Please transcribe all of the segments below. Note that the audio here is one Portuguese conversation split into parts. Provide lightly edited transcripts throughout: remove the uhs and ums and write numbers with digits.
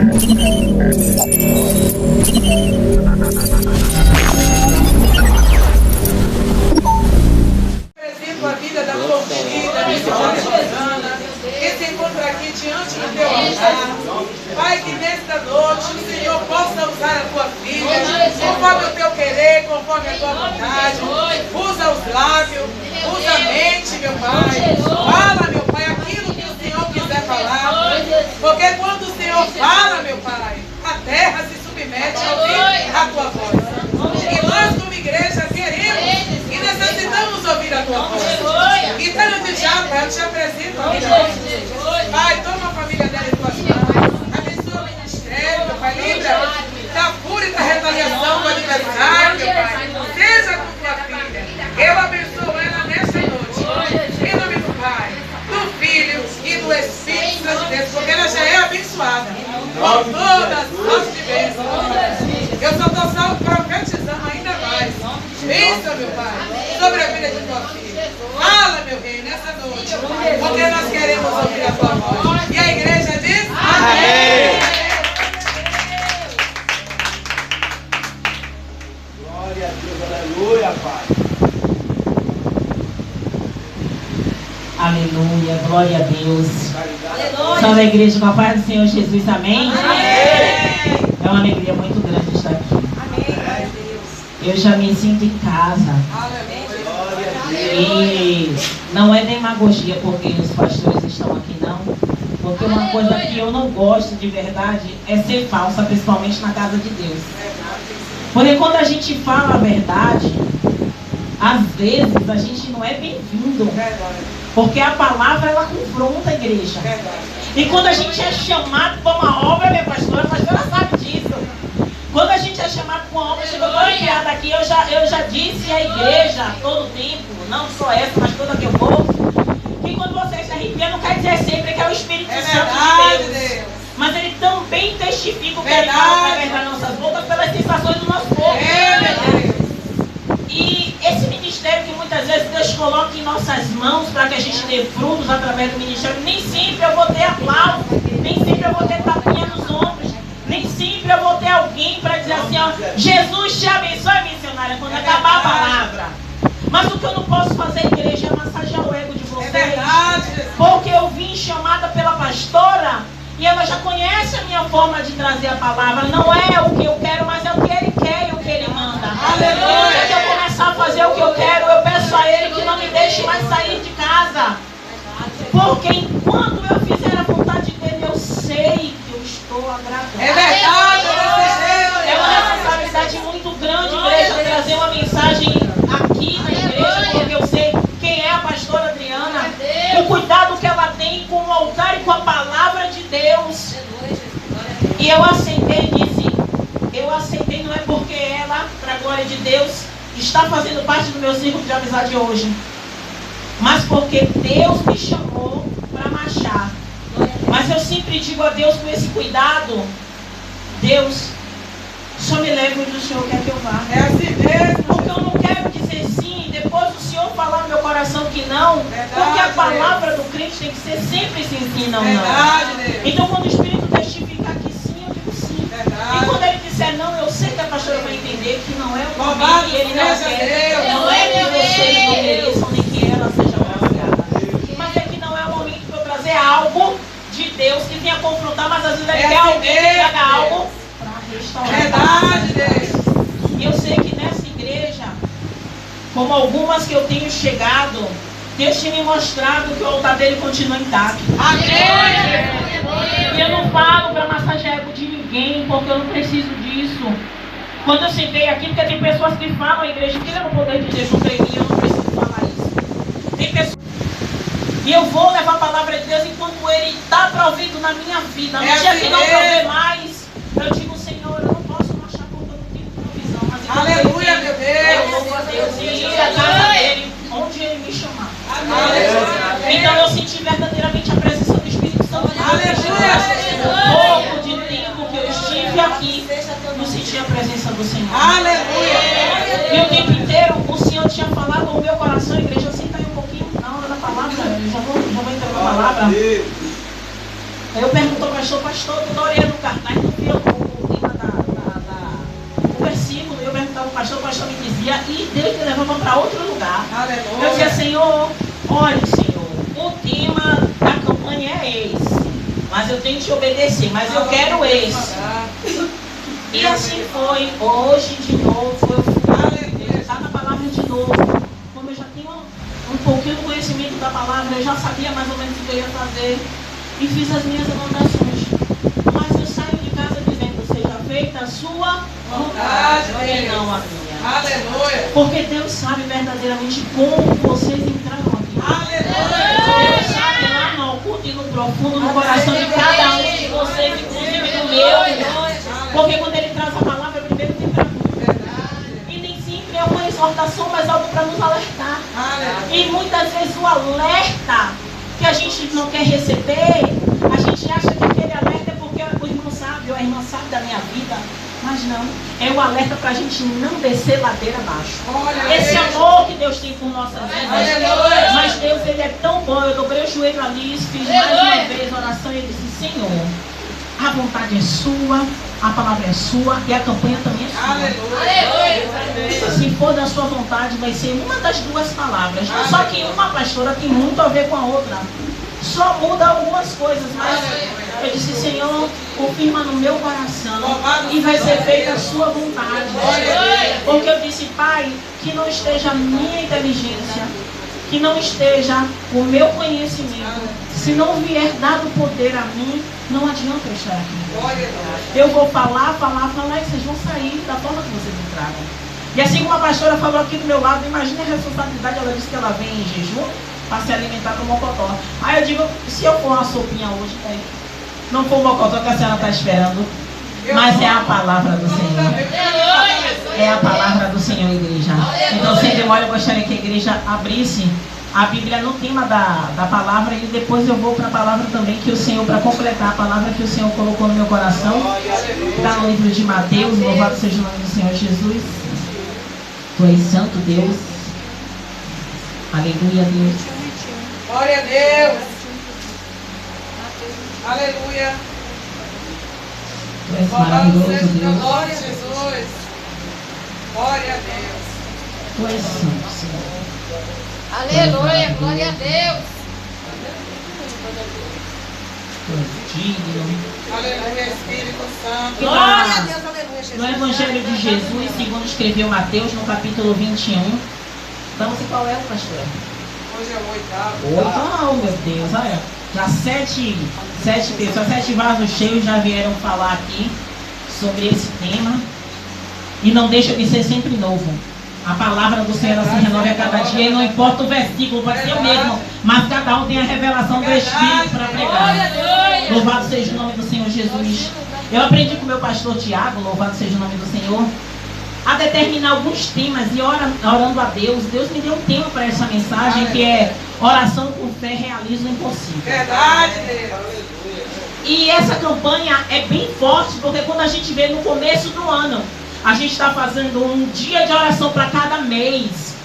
Apresento a vida da tua querida missionária Rosana, que se encontra aqui diante do teu altar. Pai, que nesta noite o Senhor possa usar a tua filha, conforme o teu querer, conforme a tua vontade. Usa os lábios, usa a mente, meu Pai. Fala, meu Pai, aquilo que o Senhor quiser falar. Porque quando o Senhor fala, meu Pai, a terra se submete a ouvir a tua voz. E nós, como igreja, queremos e necessitamos ouvir a tua voz. Então eu te chamo, Pai, eu te apresento a vida. Pai, toma a família dela em tuas mãos. Abençoa o ministério, meu Pai. Livra da fúria e da retaliação do adversário, meu Pai. Seja com tua filha. Eu abençoo ela nesta noite. Em nome do Pai, do Filho e do Espírito Santo de Deus, porque ela já é abençoada com todas as de bênçãos. Eu só estou só profetizando ainda mais. Pensa, meu Pai, sobre a vida de tua filha. Fala, meu rei, nessa noite, porque nós queremos ouvir a tua voz. E a igreja diz: amém. Glória a Deus, aleluia, Pai. Aleluia, glória a Deus. Salve a igreja com a paz do Senhor Jesus, amém? Amém. É uma alegria muito grande estar aqui. Amém. Eu já me sinto em casa. E não é demagogia porque os pastores estão aqui, não. Porque uma coisa que eu não gosto de verdade é ser falsa, principalmente na casa de Deus. Porque quando a gente fala a verdade, às vezes a gente não é bem-vindo. Porque a palavra, ela confronta a igreja. E quando a gente é chamado para uma obra, minha pastora, a pastora sabe disso. Quando a gente é chamado para uma obra, chegou toda piada aqui, eu já disse à igreja todo tempo, não só essa, mas toda que eu vou, que quando você se arrepia, não quer dizer sempre que é o Espírito Santo de Deus. Mas ele também testifica o que ele fala através das nossas bocas pelas sensações do nosso corpo. E esse ministério que muitas vezes Deus coloca em nossas mãos para que a gente dê frutos através do ministério, nem sempre eu vou ter aplauso, nem sempre eu vou ter tapinha nos ombros, nem sempre eu vou ter alguém para dizer assim, ó, Jesus te abençoe, missionária, quando acabar a palavra. Mas o que eu não posso fazer, igreja, é massagear o ego de vocês. Porque eu vim chamada pela pastora e ela já conhece a minha forma de trazer a palavra. Não é o que eu quero, mas é o que ele quer e o que ele manda. Aleluia! Se eu começar a fazer o que eu quero, eu peço a ele que não me deixe mais sair de casa. Porque enquanto eu fizer a vontade dele, eu sei que eu estou agradando. É verdade, é uma responsabilidade muito grande, igreja, trazer uma mensagem aqui na igreja, porque eu sei quem é a pastora Adriana, o cuidado que ela tem com o altar e com a palavra de Deus. E eu aceitei e disse, eu aceitei não é porque ela, para a glória de Deus, está fazendo parte do meu círculo de amizade hoje, mas porque Deus me chamou para marchar. Mas eu sempre digo a Deus com esse cuidado, Deus, só me leva onde o Senhor quer que eu vá. É assim mesmo. Porque eu não quero dizer sim, depois o Senhor falar no meu coração que não. Porque a palavra do crente tem que ser sempre sim, sim, não, não. Então quando o Espírito testificar que sim, eu digo sim. E quando ele disser não, eu sei que a pastora vai entender que não é o momento e ele não quer. Não é que vocês não mereçam, nem que ela seja agraciada. Mas é que não é o momento para eu trazer algo de Deus que venha confrontar, mas às vezes ele quer alguém que traga algo para restaurar. Verdade, Deus. E eu sei que nessa igreja, como algumas que eu tenho chegado, Deus tinha me mostrado que o altar dele continua intacto. Amém. E eu não falo para massagear ego de ninguém, porque eu não preciso disso. Quando eu sentei aqui, porque tem pessoas que falam, a igreja que leva o poder de Deus sobre mim, eu não preciso falar isso. Tem pessoas. E eu vou levar a palavra de Deus enquanto ele está provido na minha vida. No dia que não prover mais, eu digo, Senhor, eu não posso marchar porque eu não tenho provisão. Mas aleluia, meu Deus. Eu louvo a Deus e ir à casa dele, onde ele me chamar. Então eu senti verdadeiramente a presença do Espírito Santo. Pouco de tempo que eu estive aqui, eu senti a presença do Senhor. Aleluia. E o tempo inteiro o Senhor tinha falado ao meu coração, igreja, senta aí um pouquinho na hora da palavra, eu já vou entrar na palavra. Aí eu pergunto ao pastor, toda hora ia no cartaz, não via o tema o versículo. Eu perguntava ao pastor, o pastor me dizia, e Deus me levava para outro lugar. Aleluia. Eu dizia, Senhor, olha, Senhor, o tema da campanha é esse, mas eu tenho que te obedecer, mas eu quero esse. E assim foi, hoje de novo, eu fui estar na palavra de novo. Como eu já tinha um pouquinho do conhecimento da palavra, eu já sabia mais ou menos o que eu ia fazer e fiz as minhas anotações. Mas eu saio de casa dizendo, seja feita a sua vontade e não a minha. Aleluia. Porque Deus sabe verdadeiramente como vocês entraram aqui. Aleluia. Deus sabe lá no oculto e no profundo, no coração de cada um de vocês, inclusive no meu. Porque quando Ele traz a palavra, primeiro tem para mim. E nem sempre é uma exortação, mas algo para nos alertar. E muitas vezes o alerta que a gente não quer receber, a gente acha que aquele alerta é porque o irmão sabe ou a irmã sabe da minha vida. Mas não, é o alerta para a gente não descer ladeira abaixo. Esse amor que Deus tem por nossas vidas. Mas Deus, Ele é tão bom. Eu dobrei o joelho ali, fiz mais uma vez oração e eu disse, Senhor, a vontade é sua, a palavra é sua e a campanha também é sua. Se for da sua vontade, vai ser uma das duas palavras. Só que uma, pastora, tem muito a ver com a outra. Só muda algumas coisas, mas eu disse, Senhor, confirma no meu coração e vai ser feita a sua vontade. Porque eu disse, Pai, que não esteja a minha inteligência, que não esteja o meu conhecimento. Se não vier dado poder a mim, não adianta eu estar aqui. Eu vou falar e vocês vão sair da forma que vocês entraram. E assim como a pastora falou aqui do meu lado, imagine a responsabilidade. Ela disse que ela vem em jejum para se alimentar do mocotó. Aí eu digo, se eu for uma sopinha hoje, tá aí. Não for o mocotó que a senhora está esperando, mas é a palavra do Senhor. É a palavra do Senhor, igreja. Então, sem demora, eu gostaria que a igreja abrisse a Bíblia no tema da palavra e depois eu vou para a palavra também que o Senhor, para completar a palavra que o Senhor colocou no meu coração. Está no livro de Mateus, louvado seja o nome do Senhor Jesus. Tu és santo, Deus. Aleluia, Deus. Glória a Deus. Aleluia. Tu és maravilhoso, Deus. Glória a Jesus. Glória a Deus. Tu és santo, Senhor. Aleluia, glória a Deus. Tu és digno. Aleluia, Espírito Santo. Glória a Deus, aleluia, Jesus. No Evangelho de Jesus, segundo escreveu Mateus, no capítulo 21. Então, qual é, pastor? Hoje é o 8º. Oh, meu Deus, olha. Já sete pessoas, 7 vasos cheios já vieram falar aqui sobre esse tema. E não deixa de ser sempre novo. A palavra do Senhor se renova a cada dia. E não importa o versículo, pode ser o mesmo. Mas cada um tem a revelação do Espírito para pregar. Louvado seja o nome do Senhor Jesus. Eu aprendi com o meu pastor Tiago, louvado seja o nome do Senhor, a determinar alguns temas e orando a Deus. Deus me deu um tema para essa mensagem, que é oração com fé realiza o impossível. Verdade, Deus. E essa campanha é bem forte, porque quando a gente vê no começo do ano, a gente está fazendo um dia de oração para cada mês.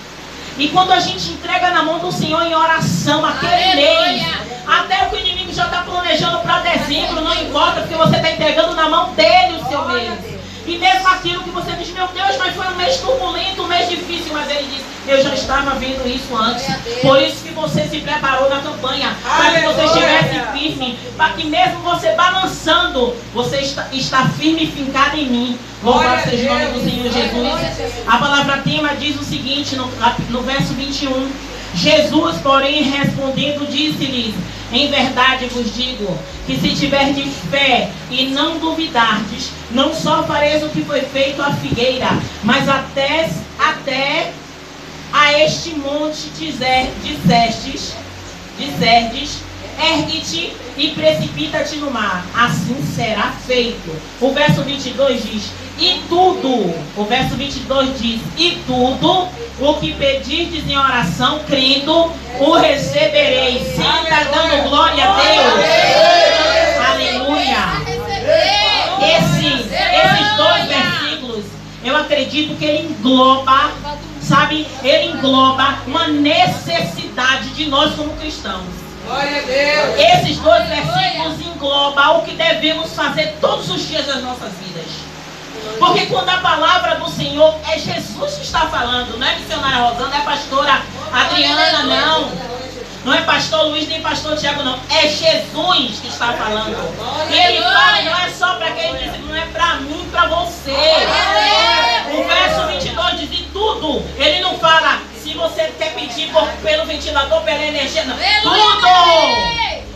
E quando a gente entrega na mão do Senhor em oração aquele mês, até o que o inimigo já está planejando para dezembro, não importa, porque você está entregando na mão dele o seu mês. E mesmo aquilo que você diz, meu Deus, mas foi um mês turbulento, um mês difícil, mas ele diz, eu já estava vendo isso antes. Por isso que você se preparou na campanha, para que você estivesse firme, para que mesmo você balançando, você está firme e fincado em mim. Louvado seja o nome do Senhor Jesus. A palavra tema diz o seguinte, no verso 21. Jesus, porém, respondendo, disse-lhes, em verdade vos digo, que se tiverdes fé e não duvidardes, não só fareis o que foi feito à figueira, mas até a este monte dissestes, ergue-te e precipita-te no mar, assim será feito. O verso 22 diz, o verso 22 diz, e tudo o que pedirdes em oração, crendo, o recebereis. Sim, está dando glória a Deus. Aleluia. Esses 2 versículos, eu acredito que ele engloba, sabe, ele engloba uma necessidade de nós como cristãos. Glória a Deus. Esses dois versículos englobam o que devemos fazer todos os dias das nossas vidas. Porque quando a palavra do Senhor é Jesus que está falando, não é missionária Rosana, não é pastora Adriana, não. Não é pastor Luiz nem pastor Tiago, não. É Jesus que está falando. E ele fala, não é só para quem disse, não é para mim, para você. O verso 22 diz em tudo. Ele não fala se você quer pedir pelo ventilador, pela energia, não. Tudo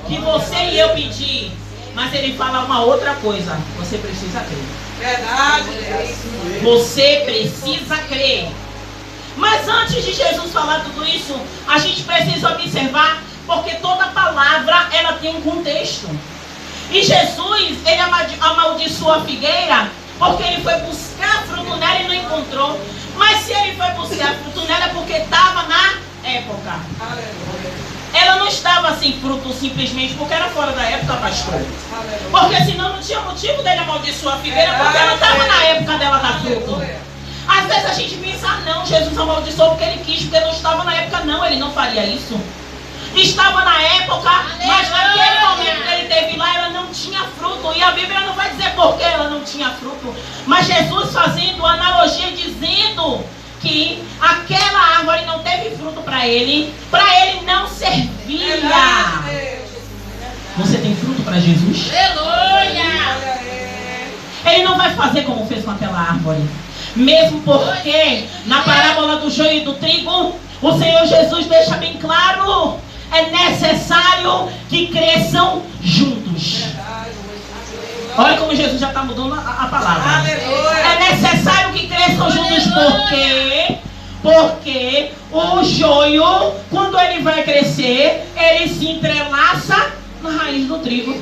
que você e eu pedir. Mas ele fala uma outra coisa. Você precisa crer. Verdade. Você precisa crer. Mas antes de Jesus falar tudo isso, a gente precisa observar, porque toda palavra, ela tem um contexto. E Jesus, ele amaldiçoou a figueira, porque ele foi buscar fruto nela e não encontrou. Mas se ele foi buscar fruto nela, é porque estava na época. Ela não estava sem fruto simplesmente porque era fora da época, pastor. Porque senão não tinha motivo dele amaldiçoar a figueira, porque ela estava na época dela dar fruto. Às vezes a gente pensa, não, Jesus amaldiçoou porque ele quis, porque não estava na época. Não, ele não faria isso. Estava na época, mas naquele momento que ele teve lá, ela não tinha fruto. E a Bíblia não vai dizer por que ela não tinha fruto. Mas Jesus fazendo analogia, dizendo que aquela árvore não teve fruto para ele não servia. Você tem fruto para Jesus? Aleluia! Ele não vai fazer como fez com aquela árvore. Mesmo porque na parábola do joio e do trigo, o Senhor Jesus deixa bem claro: é necessário que cresçam juntos. Olha como Jesus já está mudando a palavra. É necessário que cresçam juntos. Por quê? Porque o joio, quando ele vai crescer, ele se entrelaça na raiz do trigo.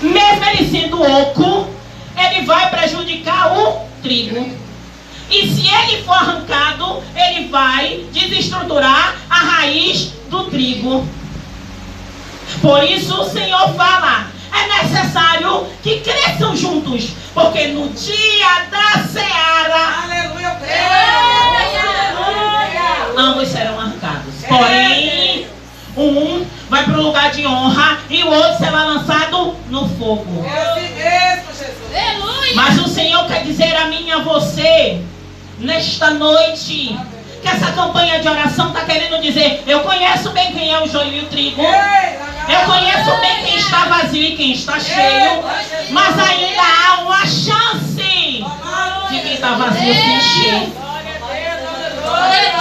Mesmo ele sendo oco, ele vai prejudicar o trigo. E se ele for arrancado, ele vai desestruturar a raiz do trigo. Por isso o Senhor fala: é necessário que cresçam juntos, porque no dia da seara, Aleluia. ambos serão arrancados. Porém, um vai para o lugar de honra e o outro será lançado no fogo. É assim mesmo, Jesus. Aleluia! Mas o Senhor quer dizer a mim e a você, nesta noite, que essa campanha de oração está querendo dizer: eu conheço bem quem é o joio e o trigo. Eu conheço bem quem está vazio e quem está cheio. Mas ainda há uma chance de quem está vazio se encher.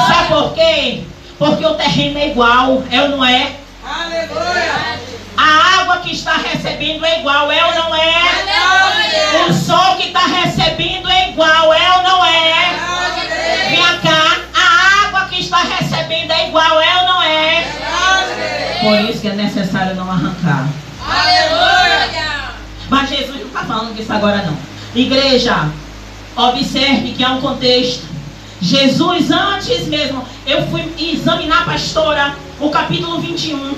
Sabe por quê? Porque o terreno é igual, é ou não é? Aleluia. A água que está recebendo é igual, é ou não é? O sol que está recebendo é igual, é ou não é? Vem cá, a água que está recebendo é igual, é ou não é? Por isso que é necessário não arrancar. Aleluia! Mas Jesus não está falando disso agora não. Igreja, observe que há um contexto. Jesus, antes mesmo, eu fui examinar, pastora, o capítulo 21.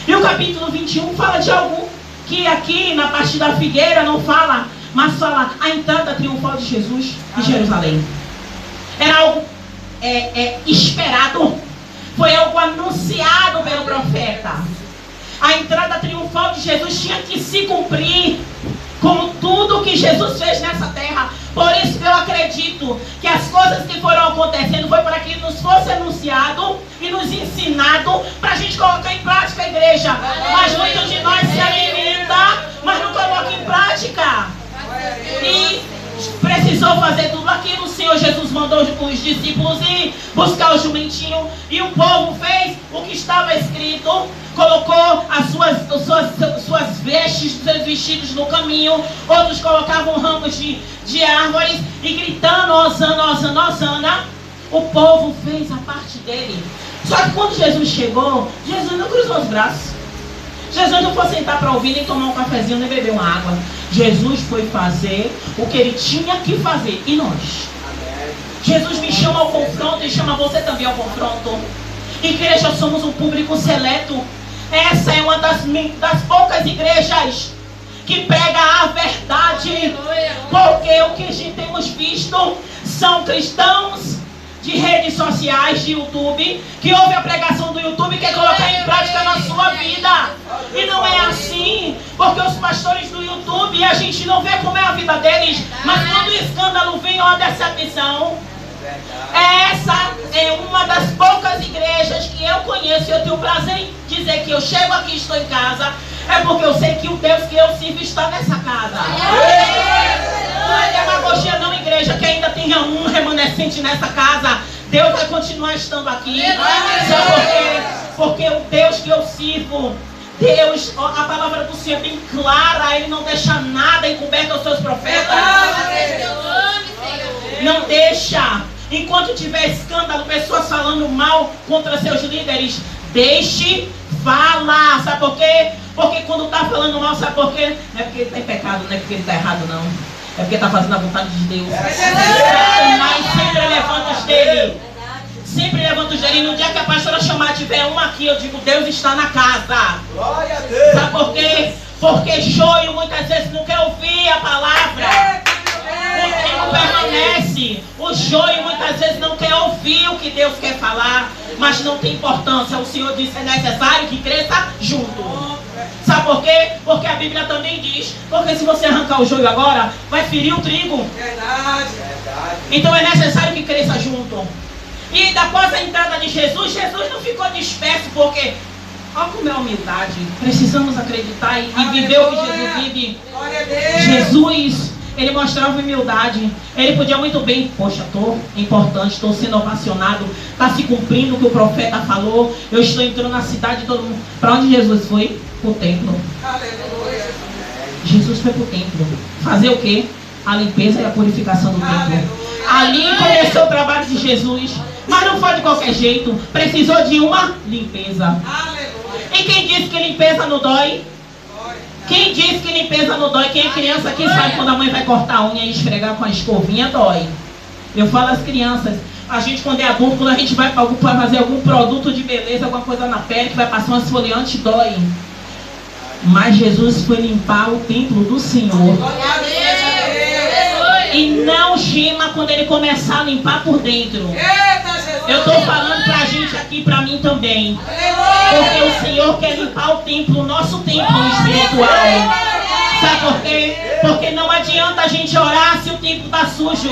E o capítulo 21 fala de algo que aqui na parte da figueira não fala, mas fala a entrada triunfal de Jesus em Jerusalém. Era algo esperado. Foi algo anunciado pelo profeta. A entrada triunfal de Jesus tinha que se cumprir, como tudo que Jesus fez nessa terra. Por isso que eu acredito que as coisas que foram acontecendo foi para que nos fosse anunciado e nos ensinado para a gente colocar em prática, a igreja. Mas muitos de nós se alimentam, mas não colocam em prática. E precisou fazer tudo aquilo. O Senhor Jesus mandou os discípulos ir buscar o jumentinho, e o povo fez o que estava escrito. Colocou as suas vestes, os seus vestidos no caminho. Outros colocavam ramos de árvores e gritando: Hosana, Hosana, Hosana. O povo fez a parte dele. Só que quando Jesus chegou, Jesus não cruzou os braços. Jesus não foi sentar para ouvir, nem tomar um cafezinho, nem beber uma água. Jesus foi fazer o que ele tinha que fazer. E nós? Jesus me chama ao confronto e chama você também ao confronto. Igreja, somos um público seleto. Essa é uma das poucas igrejas que prega a verdade. Porque o que temos visto são cristãos de redes sociais, de YouTube, que ouve a pregação do YouTube e quer colocar em prática na sua vida. E não é assim, porque os pastores do YouTube, a gente não vê como é a vida deles, mas quando o escândalo vem, ó, dessa atenção. Essa é uma das poucas igrejas que eu conheço e eu tenho prazer em dizer que eu chego aqui e estou em casa, é porque eu sei que o Deus que eu sirvo está nessa casa. Não é demagogia não, igreja, que ainda tenha um remanescente nessa casa. Deus vai continuar estando aqui. Sabe por quê? Porque o Deus que eu sirvo, Deus, a palavra do Senhor é bem clara, Ele não deixa nada encoberto aos seus profetas. Não deixa. Enquanto tiver escândalo, pessoas falando mal contra seus líderes, deixe falar. Sabe por quê? Porque quando está falando mal, sabe por quê? Não é porque ele está em pecado, não é porque ele está errado, não. É porque está fazendo a vontade de Deus. Satanás sempre levanta os dele. Sempre levanta os dele. E no dia que a pastora chamar, tiver um aqui, eu digo, Deus está na casa. Glória a Deus. Sabe por quê? Porque joio muitas vezes não quer ouvir a palavra. Porque não permanece. O joio muitas vezes não quer ouvir o que Deus quer falar. Mas não tem importância. O Senhor disse que é necessário que cresça junto. Sabe por quê? Porque a Bíblia também diz. Porque se você arrancar o joio agora, vai ferir o trigo. Verdade. Então é necessário que cresça junto. E após a entrada de Jesus, Jesus não ficou disperso, porque olha como é a humildade. Precisamos acreditar e viver o que Jesus vive. Glória a Deus. Jesus, ele mostrava humildade. Ele podia muito bem, poxa, estou importante, estou sendo ovacionado, está se cumprindo o que o profeta falou, eu estou entrando na cidade, todo mundo. Para onde Jesus foi? Para o templo. Aleluia. Jesus foi para o templo. Fazer o quê? A limpeza e a purificação do templo. Ali começou o trabalho de Jesus. Mas não foi de qualquer jeito. Precisou de uma limpeza. Aleluia. E quem disse que limpeza não dói? Quem disse que limpeza não dói? Quem é criança aqui sabe quando a mãe vai cortar a unha e esfregar com a escovinha, dói. Eu falo às crianças. A gente, quando é adulto, quando a gente vai para fazer algum produto de beleza, alguma coisa na pele, que vai passar um esfoliante, dói. Mas Jesus foi limpar o templo do Senhor. E não gema quando ele começar a limpar por dentro. Eu estou falando pra gente aqui, pra mim também. Porque o Senhor quer limpar o templo, o nosso templo espiritual. Sabe por quê? Porque não adianta a gente orar se o templo está sujo.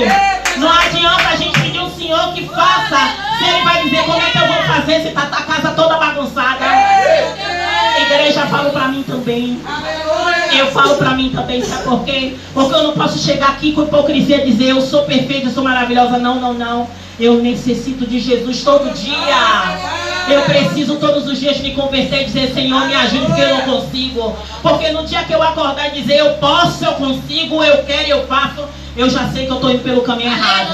Não adianta a gente pedir ao Senhor que faça, se Ele vai dizer como é que eu vou fazer se está a casa toda bagunçada. A igreja fala pra mim também. Eu falo pra mim também, sabe por quê? Porque eu não posso chegar aqui com hipocrisia e dizer eu sou perfeita, eu sou maravilhosa. Não, não, não. Eu necessito de Jesus todo dia. Eu preciso todos os dias me converter e dizer, Senhor, me ajude porque eu não consigo. Porque no dia que eu acordar e dizer, eu posso, eu consigo, eu quero, eu faço, eu já sei que eu estou indo pelo caminho errado.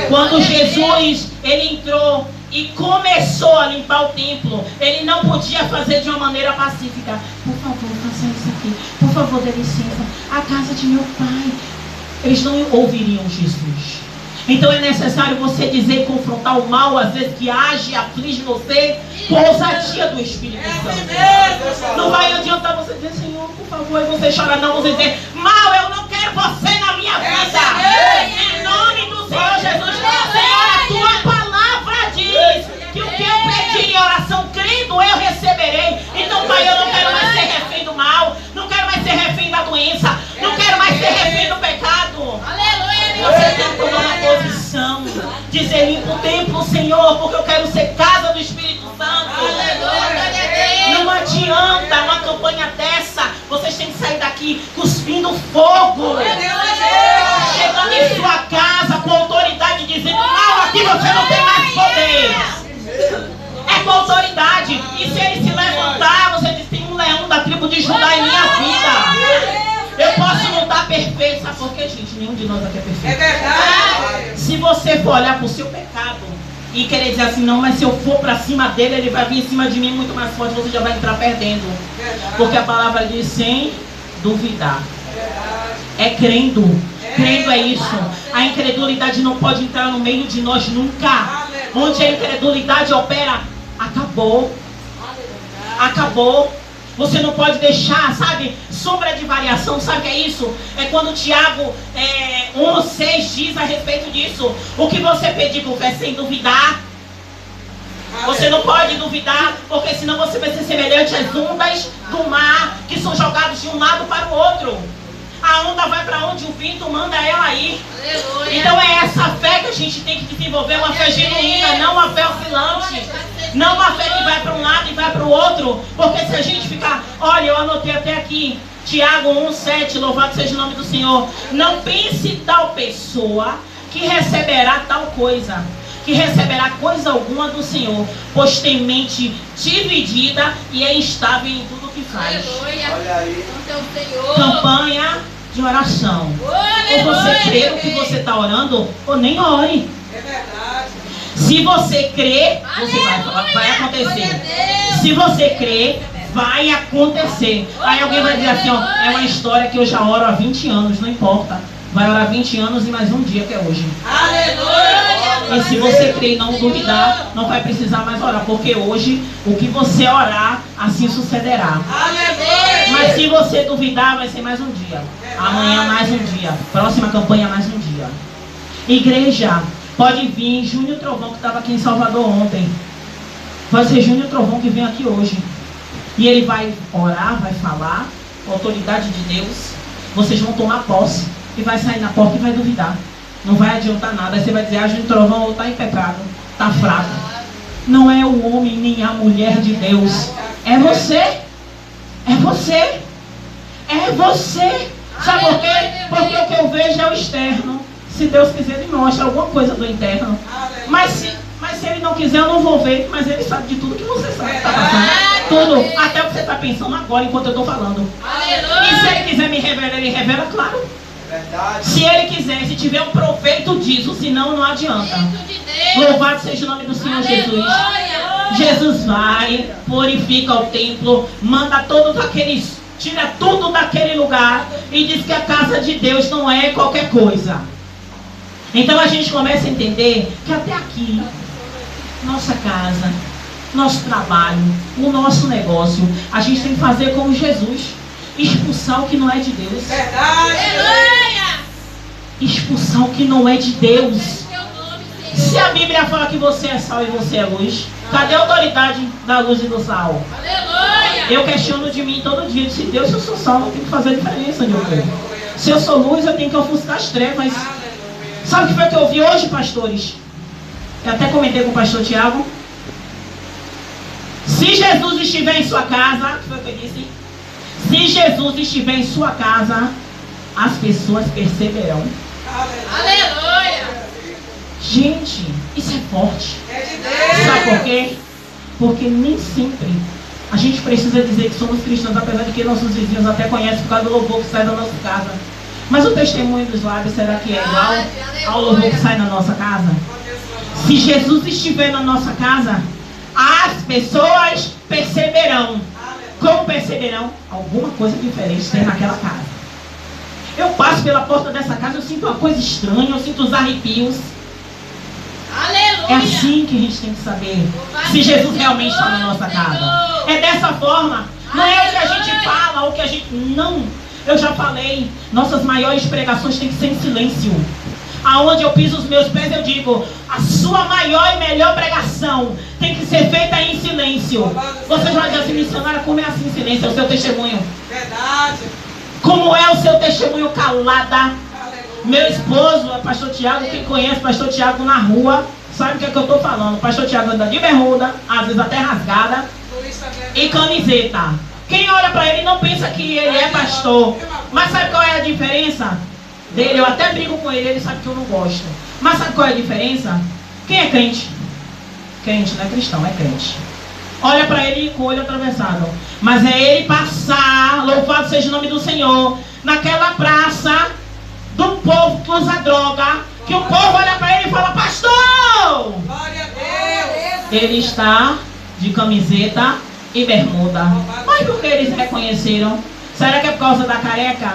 Quando Jesus, ele entrou e começou a limpar o templo, ele não podia fazer de uma maneira pacífica. Por favor, faça isso aqui. Por favor, dê licença. A casa de meu pai. Eles não ouviriam Jesus. Então é necessário você dizer e confrontar o mal, às vezes que age e aflige você, com a ousadia do Espírito Santo. Não vai adiantar você dizer, Senhor, por favor, e você chorar, não, você dizer, mal, eu não quero você na minha vida. Em nome do Senhor Jesus, Senhor, a tua palavra diz que o que eu pedir em oração, crendo, eu receberei. Então, Pai, eu não quero mais ser refém do mal, não quero mais ser refém da doença, não quero mais ser refém do pecado. Você tem que tomar uma posição, dizer limpa o templo, Senhor, porque eu quero ser casa do Espírito Santo. Não adianta uma campanha dessa, vocês têm que sair daqui cuspindo fogo, chegando em sua casa com autoridade, dizendo, não, aqui você não tem mais poder. É com autoridade. E se ele se levantar, você diz, tem um leão da tribo de Judá em minha vida. Eu posso não estar perfeito, sabe por quê, gente? Nenhum de nós aqui é perfeito. É verdade. Se você for olhar para o seu pecado e querer dizer assim, não, mas se eu for para cima dele, ele vai vir em cima de mim muito mais forte, você já vai entrar perdendo. Verdade. Porque a palavra diz sem duvidar. Verdade. É crendo. Crendo é isso. A incredulidade não pode entrar no meio de nós nunca. Onde a incredulidade opera, acabou. Acabou. Você não pode deixar, sabe, sombra de variação, sabe o que é isso? É quando Tiago 1:6 diz a respeito disso. O que você pedir por fé sem duvidar. Você não pode duvidar, porque senão você vai ser semelhante às ondas do mar, que são jogadas de um lado para o outro. A onda vai para onde o vento manda ela ir. Aleluia. Então é essa fé que a gente tem que desenvolver, uma fé genuína, não uma fé oscilante. Não uma fé que vai para um lado e vai para o outro. Porque se a gente ficar, olha, eu anotei até aqui, Tiago 1:7, louvado seja o nome do Senhor. Não pense tal pessoa que receberá tal coisa, que receberá coisa alguma do Senhor, pois tem mente dividida e é instável em tudo que faz. Aleluia. Olha aí. Então, Senhor. Campanha de oração. Ou você crê no que você está orando, ou nem ore. É verdade. Se você crê, você vai acontecer. Se você crê, vai acontecer. Aí alguém vai dizer assim, ó, é uma história que eu já oro há 20 anos, não importa. Vai orar 20 anos e mais um dia que é hoje. Aleluia. E se você crer e não duvidar, não vai precisar mais orar, porque hoje o que você orar, assim sucederá. Aleluia. Mas se você duvidar, vai ser mais um dia. Amanhã mais um dia. Próxima campanha mais um dia. Igreja, pode vir Júnior Trovão, que estava aqui em Salvador ontem. Vai ser Júnior Trovão que vem aqui hoje. E ele vai orar, vai falar, com a autoridade de Deus. Vocês vão tomar posse. E vai sair na porta e vai duvidar. Não vai adiantar nada. Aí você vai dizer, Júnior Trovão está em pecado, está fraco. Não é o homem nem a mulher de Deus. É você. É você. É você. Sabe por quê? Porque o que eu vejo é o externo. Se Deus quiser, Ele mostra alguma coisa do interno. Mas se Ele não quiser, eu não vou ver. Mas Ele sabe de tudo que você sabe que está passando. Tudo. Até o que você está pensando agora, enquanto eu estou falando. E se Ele quiser me revelar, Ele revela, claro. Verdade. Se Ele quiser, se tiver um proveito disso, senão não adianta. Louvado seja o nome do Senhor Jesus. Jesus vai, purifica o templo, manda todos aqueles, tira tudo daquele lugar e diz que a casa de Deus não é qualquer coisa. Então a gente começa a entender que até aqui, nossa casa, nosso trabalho, o nosso negócio, a gente tem que fazer como Jesus, expulsar o que não é de Deus. Verdade. Expulsar o que não é de Deus. Se a Bíblia fala que você é sal e você é luz, cadê a autoridade da luz e do sal? Eu questiono de mim todo dia. Se Deus, se eu sou sal, eu tenho que fazer a diferença de eu. Se eu sou luz, eu tenho que ofuscar as trevas. Sabe o que foi que eu ouvi hoje, pastores? Eu até comentei com o pastor Tiago. Se Jesus estiver em sua casa, o que foi que eu disse? Se Jesus estiver em sua casa, as pessoas perceberão. Gente, isso é forte. É de Deus. Sabe por quê? Porque nem sempre a gente precisa dizer que somos cristãos, apesar de que nossos vizinhos até conhecem por causa do louvor que sai da nossa casa. Mas o testemunho dos lábios, será que é igual ao louvor que sai da nossa casa? Se Jesus estiver na nossa casa, as pessoas perceberão. Como perceberão? Alguma coisa diferente tem naquela casa. Eu passo pela porta dessa casa, eu sinto uma coisa estranha, eu sinto os arrepios. É assim que a gente tem que saber se Jesus realmente está na nossa casa. É dessa forma. Não é o que a gente fala, o que a gente... Não. Eu já falei, nossas maiores pregações têm que ser em silêncio. Aonde eu piso os meus pés, eu digo, a sua maior e melhor pregação tem que ser feita em silêncio. Você vai dizer assim, missionária, como é assim em silêncio? É o seu testemunho. Verdade. Como é o seu testemunho calada? Meu esposo, o pastor Tiago, quem conhece o pastor Tiago na rua, sabe o que é que eu estou falando. O pastor Tiago anda de bermuda, às vezes até rasgada, e camiseta. Quem olha para ele não pensa que ele é pastor. Mas sabe qual é a diferença dele? Eu até brigo com ele, ele sabe que eu não gosto. Mas sabe qual é a diferença? Quem é crente? Crente não é cristão, é crente. Olha para ele com o olho atravessado. Mas é ele passar, louvado seja o nome do Senhor, naquela praça do povo que usa droga, que o povo olha para ele e fala, pastor! Glória a Deus. Ele está de camiseta e bermuda. Mas por que eles reconheceram? Será que é por causa da careca?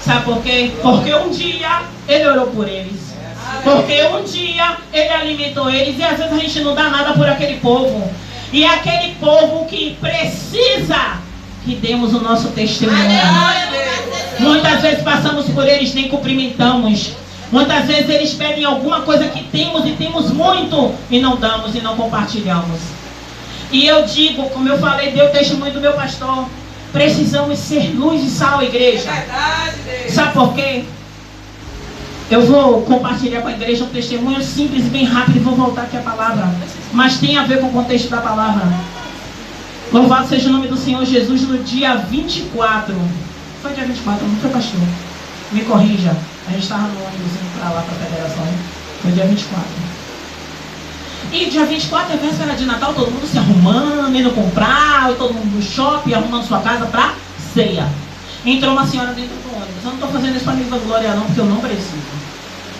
Sabe por quê? Porque um dia ele orou por eles. Porque um dia ele alimentou eles. E às vezes a gente não dá nada por aquele povo. E é aquele povo que precisa que demos o nosso testemunho. Glória a Deus. Muitas vezes passamos por eles, nem cumprimentamos. Muitas vezes eles pedem alguma coisa que temos e temos muito e não damos e não compartilhamos. E eu digo, como eu falei, dei o testemunho do meu pastor, precisamos ser luz e sal, igreja. É verdade, Deus. Sabe por quê? Eu vou compartilhar com a igreja um testemunho simples, bem rápido, e vou voltar aqui à palavra. Mas tem a ver com o contexto da palavra. Louvado seja o nome do Senhor Jesus. No dia 24. Foi dia 24, não foi, pastor? Me corrija. A gente estava no ônibus indo para lá, para a federação. Foi dia 24. E dia 24 é véspera de Natal, todo mundo se arrumando, indo comprar, e todo mundo no shopping, arrumando sua casa para ceia. Entrou uma senhora dentro do ônibus. Eu não estou fazendo isso para me vangloriar não, porque eu não preciso.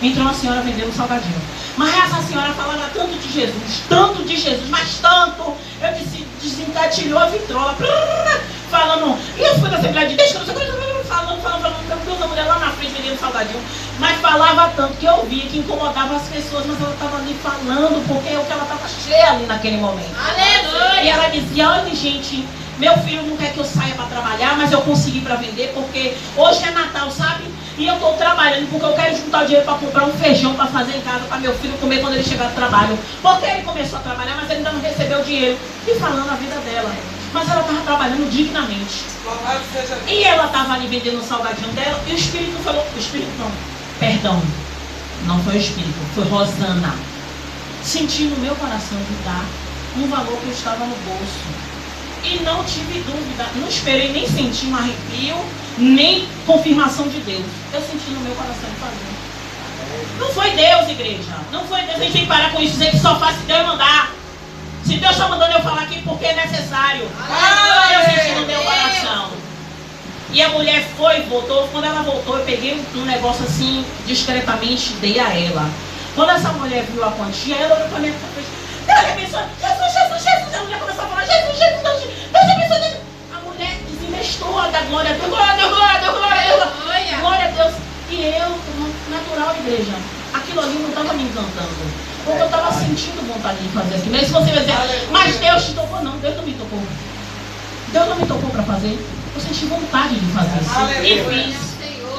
Entrou uma senhora vendendo salgadinho. Mas essa senhora falava tanto de Jesus, mas tanto. Eu disse, desencatilhou a vitrola. Falando, e eu fui da Assembleia de Deus, que não sei o que, falando, meu Deus, a mulher lá na frente vendendo salgadinho. Mas falava tanto que eu via que incomodava as pessoas, mas ela estava ali falando, porque é o que ela estava cheia ali naquele momento. Aleluia! E ela dizia, olha gente, meu filho não quer que eu saia para trabalhar, mas eu consegui para vender, porque hoje é Natal, sabe? E eu estou trabalhando porque eu quero juntar o dinheiro para comprar um feijão para fazer em casa, para meu filho comer quando ele chegar do trabalho. Porque ele começou a trabalhar, mas ele ainda não recebeu o dinheiro. E falando a vida dela. Mas ela estava trabalhando dignamente. Louvado seja Deus. E ela estava ali vendendo o salgadinho dela, e o Espírito falou, o Espírito não, perdão, não foi o Espírito, foi Rosana. Senti no meu coração de dar um valor que eu estava no bolso. E não tive dúvida, não esperei nem sentir um arrepio, nem confirmação de Deus. Eu senti no meu coração de fazer. Não foi Deus, igreja. Não foi Deus. A gente tem que parar com isso, dizer que só faz se Deus mandar. Se Deus está mandando eu falar aqui porque é necessário. Eu senti no meu coração. E a mulher foi, voltou. Quando ela voltou, eu peguei um negócio assim, discretamente, dei a ela. Quando essa mulher viu a quantia, ela olhou para mim e falou, Deus abençoe, Jesus. A mulher começou a falar, Jesus, Deus abençoe. A mulher desinvestou, da glória a Deus, glória a Deus, glória a Deus, glória a Deus. Glória a Deus. E eu, natural, igreja, aquilo ali não estava me encantando. Porque eu estava sentindo vontade de fazer aquilo. E se você vai dizer, mas Deus te tocou, não, Deus não me tocou. Deus não me tocou para fazer. Eu senti vontade de fazer isso. E fiz.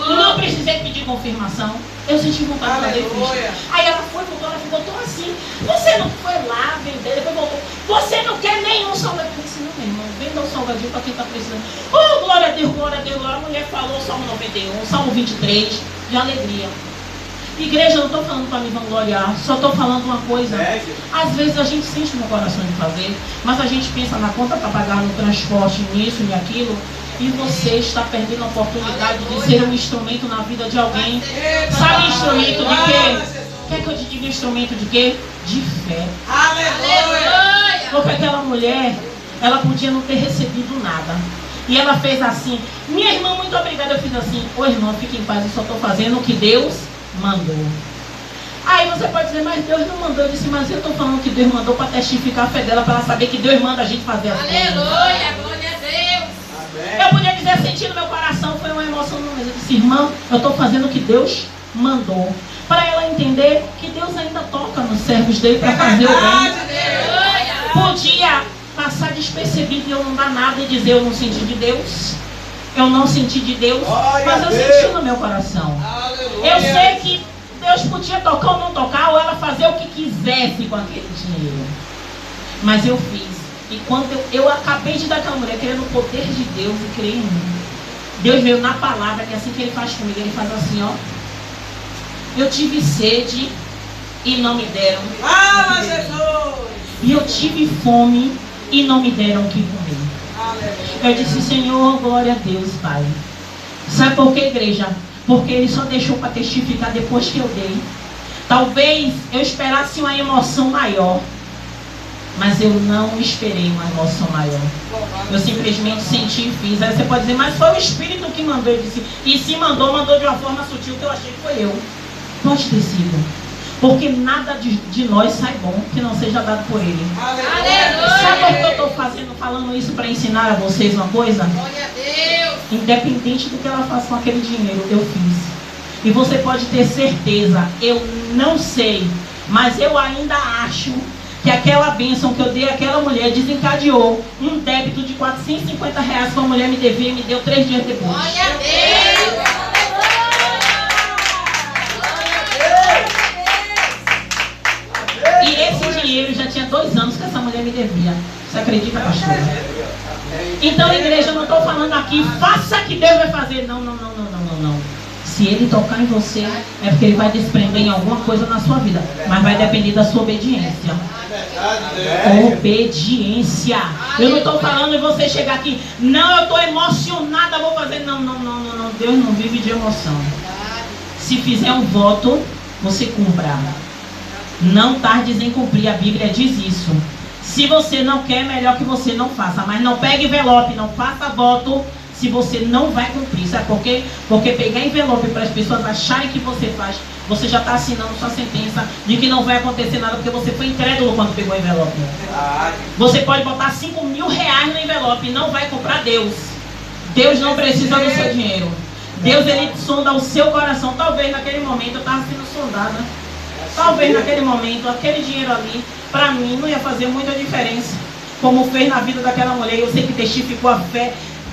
E não precisei pedir confirmação. Eu senti vontade de fazer e fiz. Aí ela foi, voltou, ela ficou tão assim. Você não foi lá vender, depois voltou. Você não quer nenhum salgadinho. Eu disse, não, meu irmão, venda o salgadinho para quem está precisando. Oh, glória a Deus, glória a Deus. A mulher falou Salmo 91, Salmo 23, de alegria. Igreja, eu não estou falando para me vangloriar, só estou falando uma coisa. Às vezes a gente sente no coração de fazer, mas a gente pensa na conta para pagar no transporte, nisso e aquilo, e você está perdendo a oportunidade de ser um instrumento na vida de alguém. Sabe instrumento de quê? Quer que eu te diga instrumento de quê? De fé. Aleluia! Porque aquela mulher, ela podia não ter recebido nada. E ela fez assim, minha irmã, muito obrigada. Eu fiz assim, ô irmã, fique em paz, eu só estou fazendo o que Deus mandou. Aí você pode dizer, mas Deus não mandou. Eu disse, mas eu estou falando que Deus mandou para testificar a fé dela, para ela saber que Deus manda a gente fazer as coisas. Aleluia, glória a Deus. Eu podia dizer, senti no meu coração, foi uma emoção, mas eu disse, irmã, eu estou fazendo o que Deus mandou. Para ela entender que Deus ainda toca nos servos dele para fazer o bem. Podia passar despercebido e eu não dar nada e dizer, eu não senti de Deus. Eu não senti de Deus, mas eu senti no meu coração. Eu sei que Deus podia tocar ou não tocar, ou ela fazer o que quisesse com aquele dinheiro. Mas eu fiz. E quando eu acabei de dar aquela mulher, querendo o poder de Deus e crer em mim. Deus veio na palavra, que é assim que ele faz comigo. Ele faz assim, ó. Eu tive sede e não me deram. Fala, Jesus! E eu tive fome e não me deram o que comer. Eu disse, Senhor, glória a Deus, Pai. Sabe por que, igreja? Porque ele só deixou para testificar depois que eu dei. Talvez eu esperasse uma emoção maior, mas eu não esperei uma emoção maior. Eu simplesmente senti e fiz. Aí você pode dizer, mas foi o Espírito que mandou. Eu disse, e se mandou de uma forma sutil, que eu achei que foi eu. Pode ter sido. Porque nada de nós sai bom que não seja dado por ele. Aleluia. Sabe por que eu estou falando isso para ensinar a vocês uma coisa? Glória a Deus. Independente do que ela faça com aquele dinheiro, eu fiz. E você pode ter certeza, eu não sei, mas eu ainda acho que aquela bênção que eu dei àquela mulher desencadeou um débito de R$450 que a mulher me devia e me deu 3 dias depois. Glória a Deus. E esse dinheiro já tinha 2 anos que essa mulher me devia. Você acredita, pastor? Então, igreja, eu não estou falando aqui, faça que Deus vai fazer. Não. Se Ele tocar em você, é porque Ele vai desprender em alguma coisa na sua vida. Mas vai depender da sua obediência. Obediência. Eu não estou falando em você chegar aqui, não, eu estou emocionada, vou fazer. Não. Deus não vive de emoção. Se fizer um voto, você cumpra. Não tardes em cumprir, a Bíblia diz isso. Se você não quer, melhor que você não faça. Mas não pegue envelope, não faça voto se você não vai cumprir. Sabe por quê? Porque pegar envelope para as pessoas acharem que você faz, você já está assinando sua sentença de que não vai acontecer nada, porque você foi incrédulo quando pegou o envelope. Você pode botar R$5.000 no envelope e não vai comprar Deus. Deus não precisa do seu dinheiro. Deus, Ele sonda o seu coração. Talvez naquele momento eu estava sendo sondada. Talvez naquele momento, aquele dinheiro ali, para mim, não ia fazer muita diferença. Como fez na vida daquela mulher. Eu sei que testificou a fé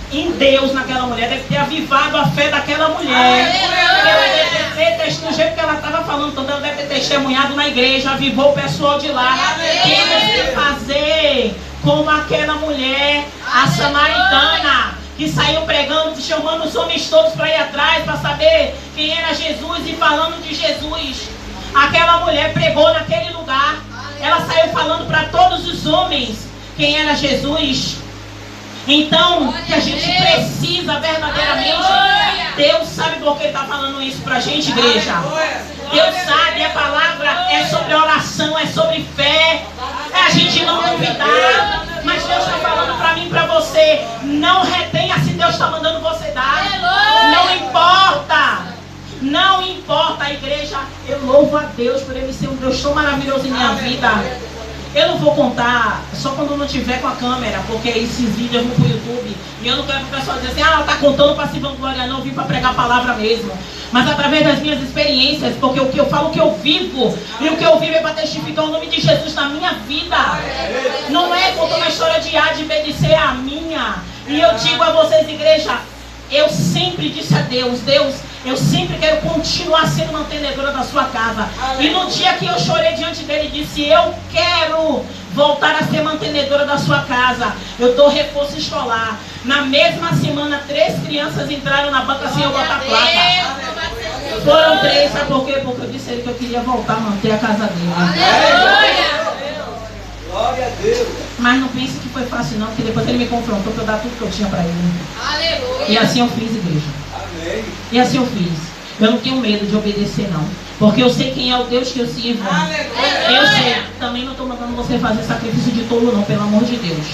em Deus naquela mulher. Deve ter avivado a fé daquela mulher. Ela deve ter, do jeito que ela estava falando, ela deve ter testemunhado na igreja, avivou o pessoal de lá. Temos que fazer como aquela mulher, a samaritana, que saiu pregando, chamando os homens todos para ir atrás, para saber quem era Jesus e falando de Jesus. Aquela mulher pregou naquele lugar. Ela saiu falando para todos os homens quem era Jesus. Então, que a gente precisa verdadeiramente. Deus sabe por que Ele está falando isso para a gente, igreja. Deus sabe, a palavra é sobre oração, é sobre fé. É a gente não duvidar. Mas Deus está falando para mim e para você. Não retenha se Deus está mandando você dar. Não importa. Não importa, a igreja, eu louvo a Deus por Ele ser um Deus tão maravilhoso em minha vida. Eu não vou contar só quando não tiver com a câmera, porque esses vídeos vão pro YouTube. E eu não quero que o pessoal dizer assim, ela está contando para se vangloriar, não, eu vim para pregar a palavra mesmo. Mas através das minhas experiências, porque o que eu falo, o que eu vivo, e o que eu vivo é para testificar o nome de Jesus na minha vida. Não é contando a história de A, de B, de C, é a minha. E eu digo a vocês, igreja, eu sempre disse a Deus, eu sempre quero continuar sendo mantenedora da sua casa. E no dia que eu chorei diante dele, disse, eu quero voltar a ser mantenedora da sua casa. Eu dou reforço escolar. Na mesma semana, 3 crianças entraram na banca sem eu botar placa. Foram 3, sabe por quê? Porque eu disse a ele que eu queria voltar a manter a casa dele. Glória a Deus. Mas não pense que foi fácil não, porque depois ele me confrontou para eu dar tudo que eu tinha para ele. Aleluia. E assim eu fiz, igreja. Amém. E assim eu fiz. Eu não tenho medo de obedecer, não. Porque eu sei quem é o Deus que eu sirvo. Eu sei. Também não estou mandando você fazer sacrifício de tolo, não, pelo amor de Deus.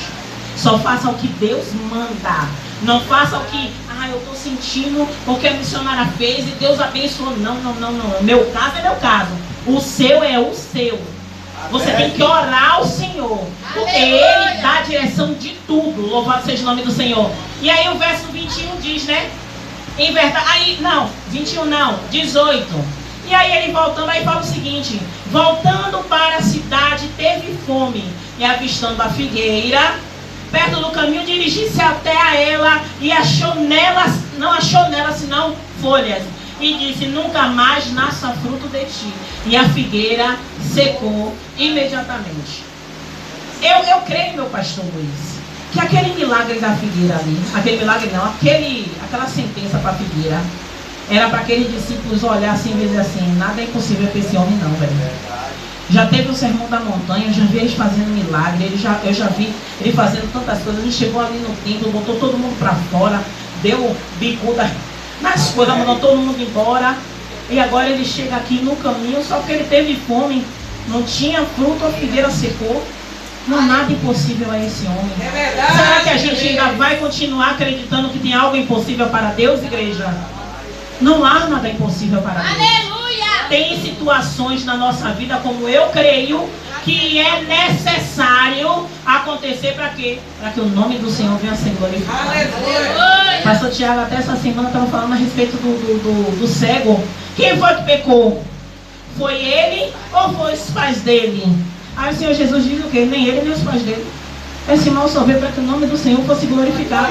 Só faça o que Deus manda. Não faça o que, eu estou sentindo porque a missionária fez e Deus abençoou. Não. Meu caso é meu caso. O seu é o seu. Você tem que orar ao Senhor, porque Ele dá a direção de tudo. Louvado seja o nome do Senhor. E aí o verso 21 diz, né? Em verdade, aí, não, 21 não, 18. E aí ele voltando, aí fala o seguinte: voltando para a cidade, teve fome, e avistando a figueira perto do caminho, dirigiu-se até a ela e achou nelas, não achou nela senão folhas. E disse, nunca mais nasça fruto de ti. E a figueira secou imediatamente. Eu creio, meu pastor Luiz, que aquele milagre da figueira ali, aquele milagre não, aquela sentença para a figueira, era para aqueles discípulos olhassem e dizer assim, nada é impossível para esse homem não, velho. Já teve o sermão da montanha, eu já vi eles fazendo milagre, eu já vi ele fazendo tantas coisas. Ele chegou ali no templo, botou todo mundo para fora, deu bicuda nas coisas, mandou todo mundo embora. E agora ele chega aqui no caminho, só porque ele teve fome, não tinha fruto, a figueira secou. Não há nada impossível a esse homem. É verdade. Será que a gente ainda vai continuar acreditando que tem algo impossível para Deus, igreja? Não há nada impossível para Deus. Aleluia. Tem situações na nossa vida, como eu creio, que é necessário acontecer para quê? Para que o nome do Senhor venha a ser glorificado. Aleluia. Pastor Tiago, até essa semana estava falando a respeito do cego. Quem foi que pecou? Foi ele ou foi os pais dele? Aí o Senhor Jesus diz o quê? Nem ele, nem os pais dele. Esse mal só veio para que o nome do Senhor fosse glorificado.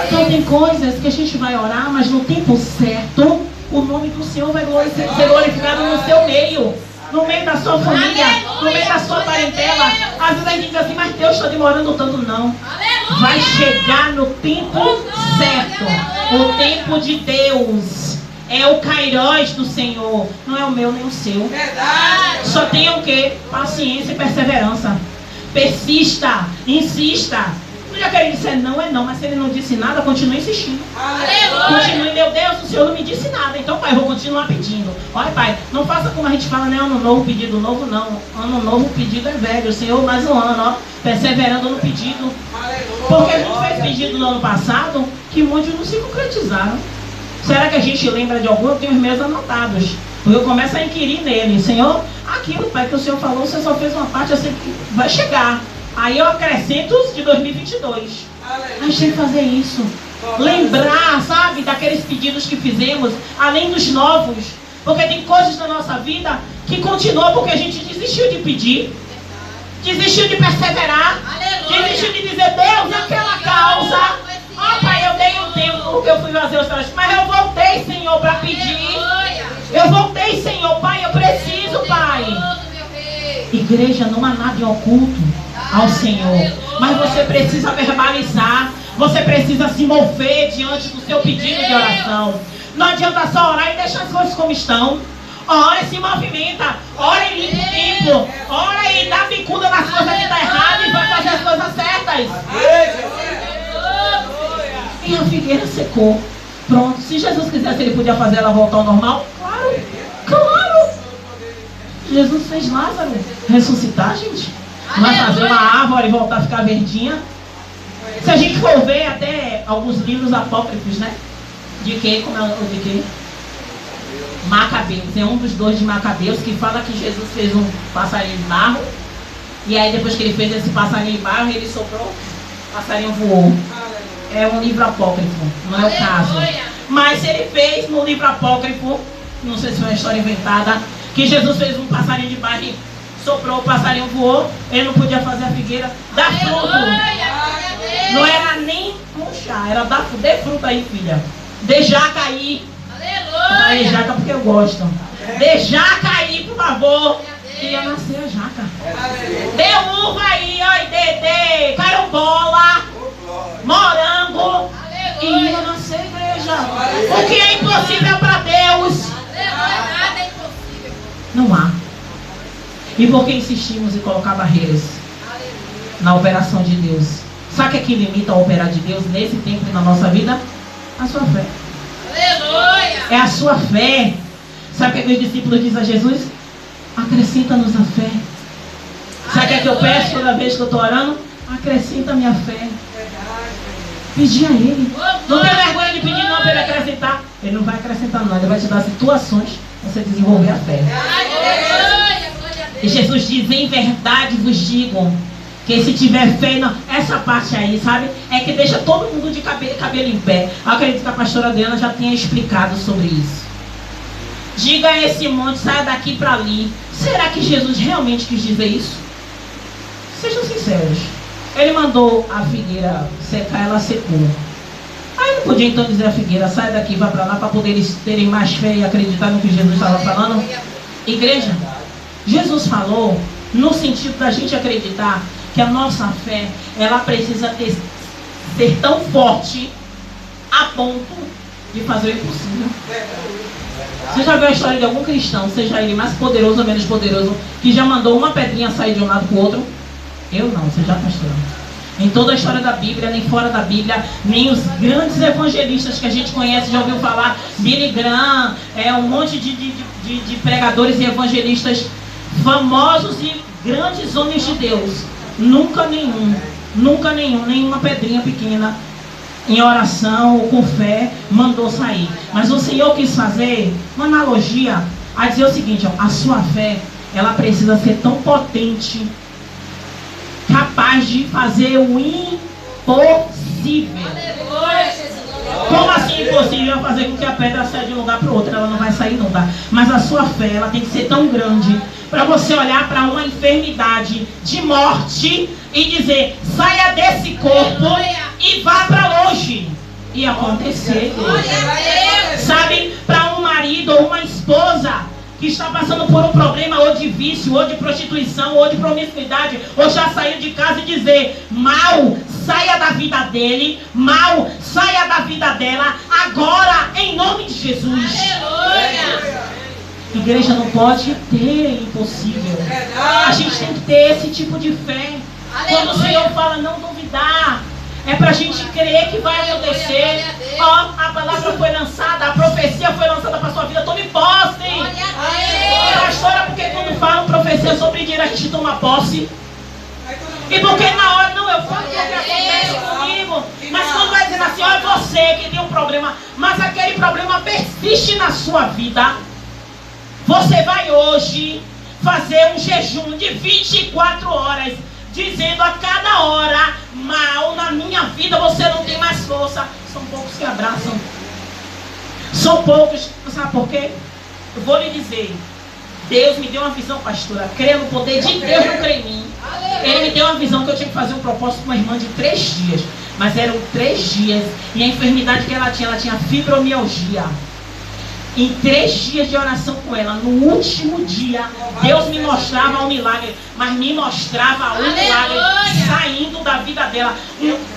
Então tem coisas que a gente vai orar, mas no tempo certo, o nome do Senhor vai ser glorificado no seu meio. No meio da sua família, no meio da sua parentela. Às vezes a gente diz assim, mas Deus está demorando tanto. Não. Vai chegar no tempo certo. O tempo de Deus. É o Kairós do Senhor. Não é o meu nem o seu. Só tem o quê? Paciência e perseverança. Persista, insista. Já que ele disser não, é não. Mas se ele não disse nada, continue insistindo. Continue, meu Deus, o Senhor não me disse nada. Então, pai, eu vou continuar pedindo. Olha, pai, não faça como a gente fala, né? Ano novo, pedido novo, não. Ano novo, pedido é velho. O Senhor, mais um ano, ó. Perseverando no pedido. Porque a gente fez pedido no ano passado que muitos não se concretizaram. Será que a gente lembra de algum? Eu tenho os meus anotados. Eu começo a inquirir nele. Senhor, aquilo, pai, que o Senhor falou, você só fez uma parte, eu sei que vai chegar. Aí eu acrescento os de 2022. A gente tem que fazer isso. Lembrar, sabe, daqueles pedidos que fizemos, além dos novos. Porque tem coisas na nossa vida que continuam porque a gente desistiu de pedir. Desistiu de perseverar. Desistiu de dizer, Deus, aquela causa. Ah, pai, eu dei um tempo porque eu fui fazer os trabalhos. Mas eu voltei, Senhor, para pedir. Eu voltei, Senhor, pai, eu preciso, pai. Igreja, não há nada em oculto ao Senhor. Mas você precisa verbalizar. Você precisa se mover diante do seu pedido de oração. Não adianta só orar e deixar as coisas como estão. Ora e se movimenta. Ora e limpa o tempo. Ora e dá bicunda nas coisas que estão erradas e vai fazer as coisas certas. E a figueira secou. Pronto. Se Jesus quisesse, ele podia fazer ela voltar ao normal? Claro. Claro. Jesus fez Lázaro ressuscitar, gente. Vai fazer uma árvore e voltar a ficar verdinha. Se a gente for ver até alguns livros apócrifos, né? De quê? Como é o de quê? Macabeus. É um dos dois de Macabeus que fala que Jesus fez um passarinho de barro. E aí depois que ele fez esse passarinho de barro, ele soprou, o passarinho voou. É um livro apócrifo, não é o caso. Mas se ele fez no livro apócrifo, não sei se foi uma história inventada, que Jesus fez um passarinho de barro e soprou, o passarinho voou, ele não podia fazer a figueira dar fruto. Não era nem murchar, era dar fruto. Dê fruto aí, filha. Dê jaca aí. Aí, jaca porque eu gosto. Dê jaca aí, por favor. Ia nascer a jaca. Dê uva aí, ó, dê carambola, morango. E ia nascer igreja. O que é impossível para Deus? Não há. E por que insistimos em colocar barreiras na operação de Deus? Sabe o que limita a operar de Deus nesse tempo e na nossa vida? A sua fé. É a sua fé. Sabe o que os discípulos dizem a Jesus? Acrescenta-nos a fé. Sabe o que eu peço toda vez que eu estou orando? Acrescenta a minha fé. Pedir a Ele. Não tem vergonha de pedir não para Ele acrescentar. Ele não vai acrescentar não. Ele vai te dar situações para você desenvolver a fé. E Jesus diz, em verdade vos digo, que se tiver fé, não, essa parte aí, sabe, é que deixa todo mundo de cabelo em pé. Eu acredito que a pastora Adriana já tenha explicado sobre isso. Diga a esse monte, saia daqui para ali. Será que Jesus realmente quis dizer isso? Sejam sinceros. Ele mandou a figueira secar, ela secou. Aí não podia então dizer a figueira, sai daqui, vai para lá, para poder eles terem mais fé e acreditar no que Jesus estava falando? Igreja, Jesus falou no sentido da gente acreditar que a nossa fé, ela precisa ser tão forte a ponto de fazer o impossível. Você já viu a história de algum cristão, seja ele mais poderoso ou menos poderoso, que já mandou uma pedrinha sair de um lado para o outro? Eu não, você já pastor. Em toda a história da Bíblia, nem fora da Bíblia, nem os grandes evangelistas que a gente conhece, já ouviu falar, Billy Graham, um monte de pregadores e evangelistas famosos e grandes homens de Deus. Nunca nenhuma pedrinha pequena em oração ou com fé mandou sair. Mas o Senhor quis fazer uma analogia a dizer o seguinte, ó, a sua fé, ela precisa ser tão potente, capaz de fazer o impossível. Como assim impossível? conseguiria fazer com que a pedra saia de um lugar para o outro. Ela não vai sair nunca. Mas a sua fé, ela tem que ser tão grande para você olhar para uma enfermidade de morte e dizer: saia desse corpo e vá para longe. E acontecer. Sabe, para um marido ou uma esposa que está passando por um problema ou de vício, ou de prostituição, ou de promiscuidade, ou já saiu de casa e dizer: mal, saia da vida dele, mal, saia da vida dela, agora, em nome de Jesus. Igreja não pode ter impossível. A gente tem que ter esse tipo de fé. Quando o Senhor fala não duvidar, é para a gente crer que vai acontecer. Ó, a palavra foi lançada, a profecia foi lançada para a sua vida. Tome posse. Pastora, porque quando falam profecia sobre dinheiro a gente toma posse? E porque na hora não, eu falo porque acontece comigo. Mas quando vai dizer assim: ó, é você que tem um problema, mas aquele problema persiste na sua vida, você vai hoje fazer um jejum de 24 horas, dizendo a cada hora: mal, na minha vida você não tem mais força. São poucos que abraçam. São poucos. Sabe por quê? Eu vou lhe dizer. Deus me deu uma visão, pastora. Creia no poder de Deus, não creia em mim. Ele me deu uma visão que eu tinha que fazer um propósito com uma irmã de 3 dias. Mas eram 3 dias. E a enfermidade que ela tinha fibromialgia. Em 3 dias de oração com ela, no último dia, Deus me mostrava um milagre, mas me mostrava um milagre saindo da vida dela,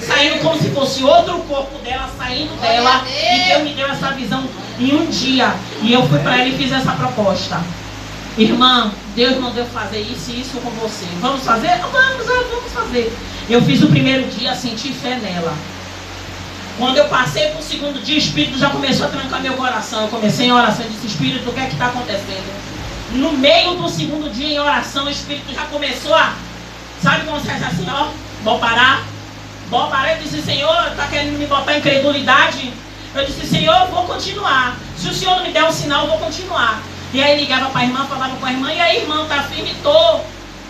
saindo como se fosse outro corpo dela, saindo dela. E Deus me deu essa visão em um dia. E eu fui para ela e fiz essa proposta: irmã, Deus mandou fazer isso e isso com você. Vamos fazer? Vamos fazer. Eu fiz o primeiro dia, senti fé nela. Quando eu passei para o segundo dia, o Espírito já começou a trancar meu coração. Eu comecei em oração e disse: Espírito, o que é que está acontecendo? No meio do segundo dia em oração, o Espírito já começou a... Sabe como você faz assim, ó? Vou parar. Eu disse: Senhor, está querendo me botar em incredulidade? Eu disse: Senhor, eu vou continuar. Se o Senhor não me der um sinal, eu vou continuar. E aí ligava para a irmã, falava com a irmã: e aí, irmã, está firme? Tô.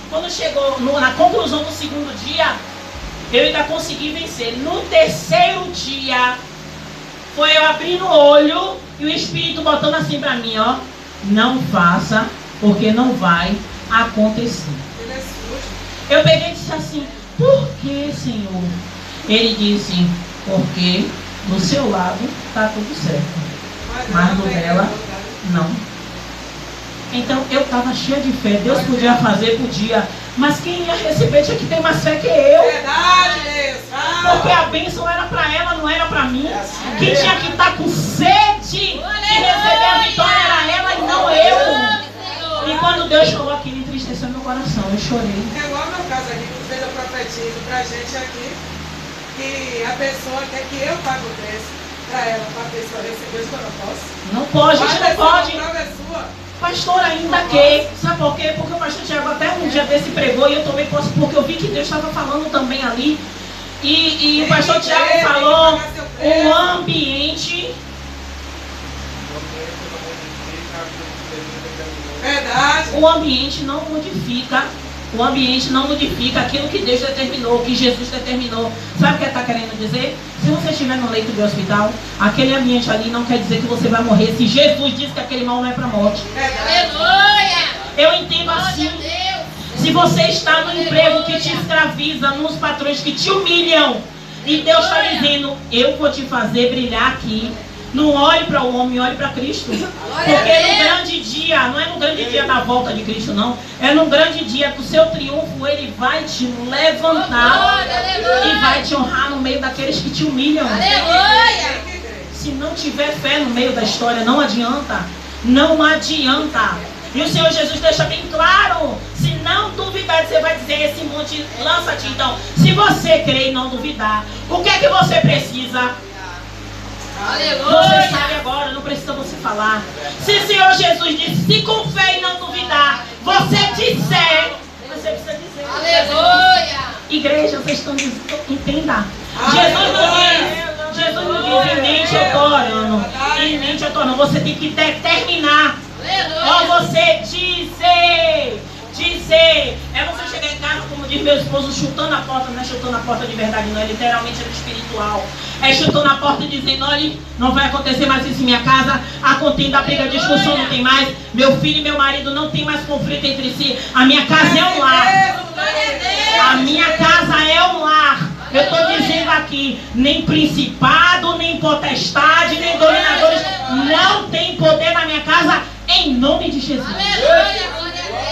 Quando chegou na conclusão do segundo dia, eu ainda consegui vencer. No terceiro dia, foi eu abrindo o olho e o Espírito botando assim para mim, ó: não faça, porque não vai acontecer. Eu peguei e disse assim: por que, Senhor? Ele disse: porque do seu lado está tudo certo, mas do dela, não. Então eu estava cheia de fé. Deus podia fazer, podia, mas quem ia receber tinha que ter mais fé que eu. Verdade, Deus. Porque a bênção era para ela, não era para mim. Quem tinha que estar com sede de receber a vitória era ela e não eu. E quando Deus falou aquilo, entristeceu meu coração. Eu chorei. É igual meu caso aqui, que fez a profetismo pra gente aqui, que a pessoa quer que eu pague o preço para ela, para a pessoa receber isso que eu não posso. Não pode, a gente não pode. A prova é sua. Pastor, ainda que, sabe por quê? Porque o pastor Tiago até um dia desse pregou e eu tomei posse porque eu vi que Deus estava falando também ali. E o pastor Tiago falou: o ambiente. Verdade. O ambiente não modifica. O ambiente não modifica aquilo que Deus determinou, que Jesus determinou. Sabe o que ele está querendo dizer? Se você estiver no leito de hospital, aquele ambiente ali não quer dizer que você vai morrer. Se Jesus disse que aquele mal não é para a morte. Aleluia! Eu entendo assim. Se você está no emprego que te escraviza, nos patrões que te humilham, e Deus está dizendo: eu vou te fazer brilhar aqui. Não olhe para o homem, olhe para Cristo. Porque no grande dia, não é no grande dia da volta de Cristo, não. É no grande dia do seu triunfo, Ele vai te levantar e vai te honrar no meio daqueles que te humilham. Aleluia! Se não tiver fé no meio da história, não adianta. Não adianta. E o Senhor Jesus deixa bem claro: se não duvidar, você vai dizer esse monte, lança-te. Então, se você crer e não duvidar, o que é que você precisa? Aleluia! Você sabe agora, não precisa você falar. Se o Senhor Jesus disse: se com fé e não duvidar, você disser, você precisa dizer. Aleluia! Igreja, vocês estão dizendo, entenda. Jesus não diz: em mente eu estou orando, em mente eu estou orando. Você tem que determinar. Ó, você dizer. É você chegar em casa, como como diz meu esposo, chutando a porta, não é chutando a porta de verdade, não, é literalmente no espiritual. É chutando a porta e dizendo, olha, não vai acontecer mais isso em minha casa, a contenda, a briga, a discussão não tem mais, meu filho e meu marido não tem mais conflito entre si, a minha casa é um lar. A minha casa é um lar. Eu estou dizendo aqui, nem principado, nem potestade, nem dominadores não tem poder na minha casa, em nome de Jesus.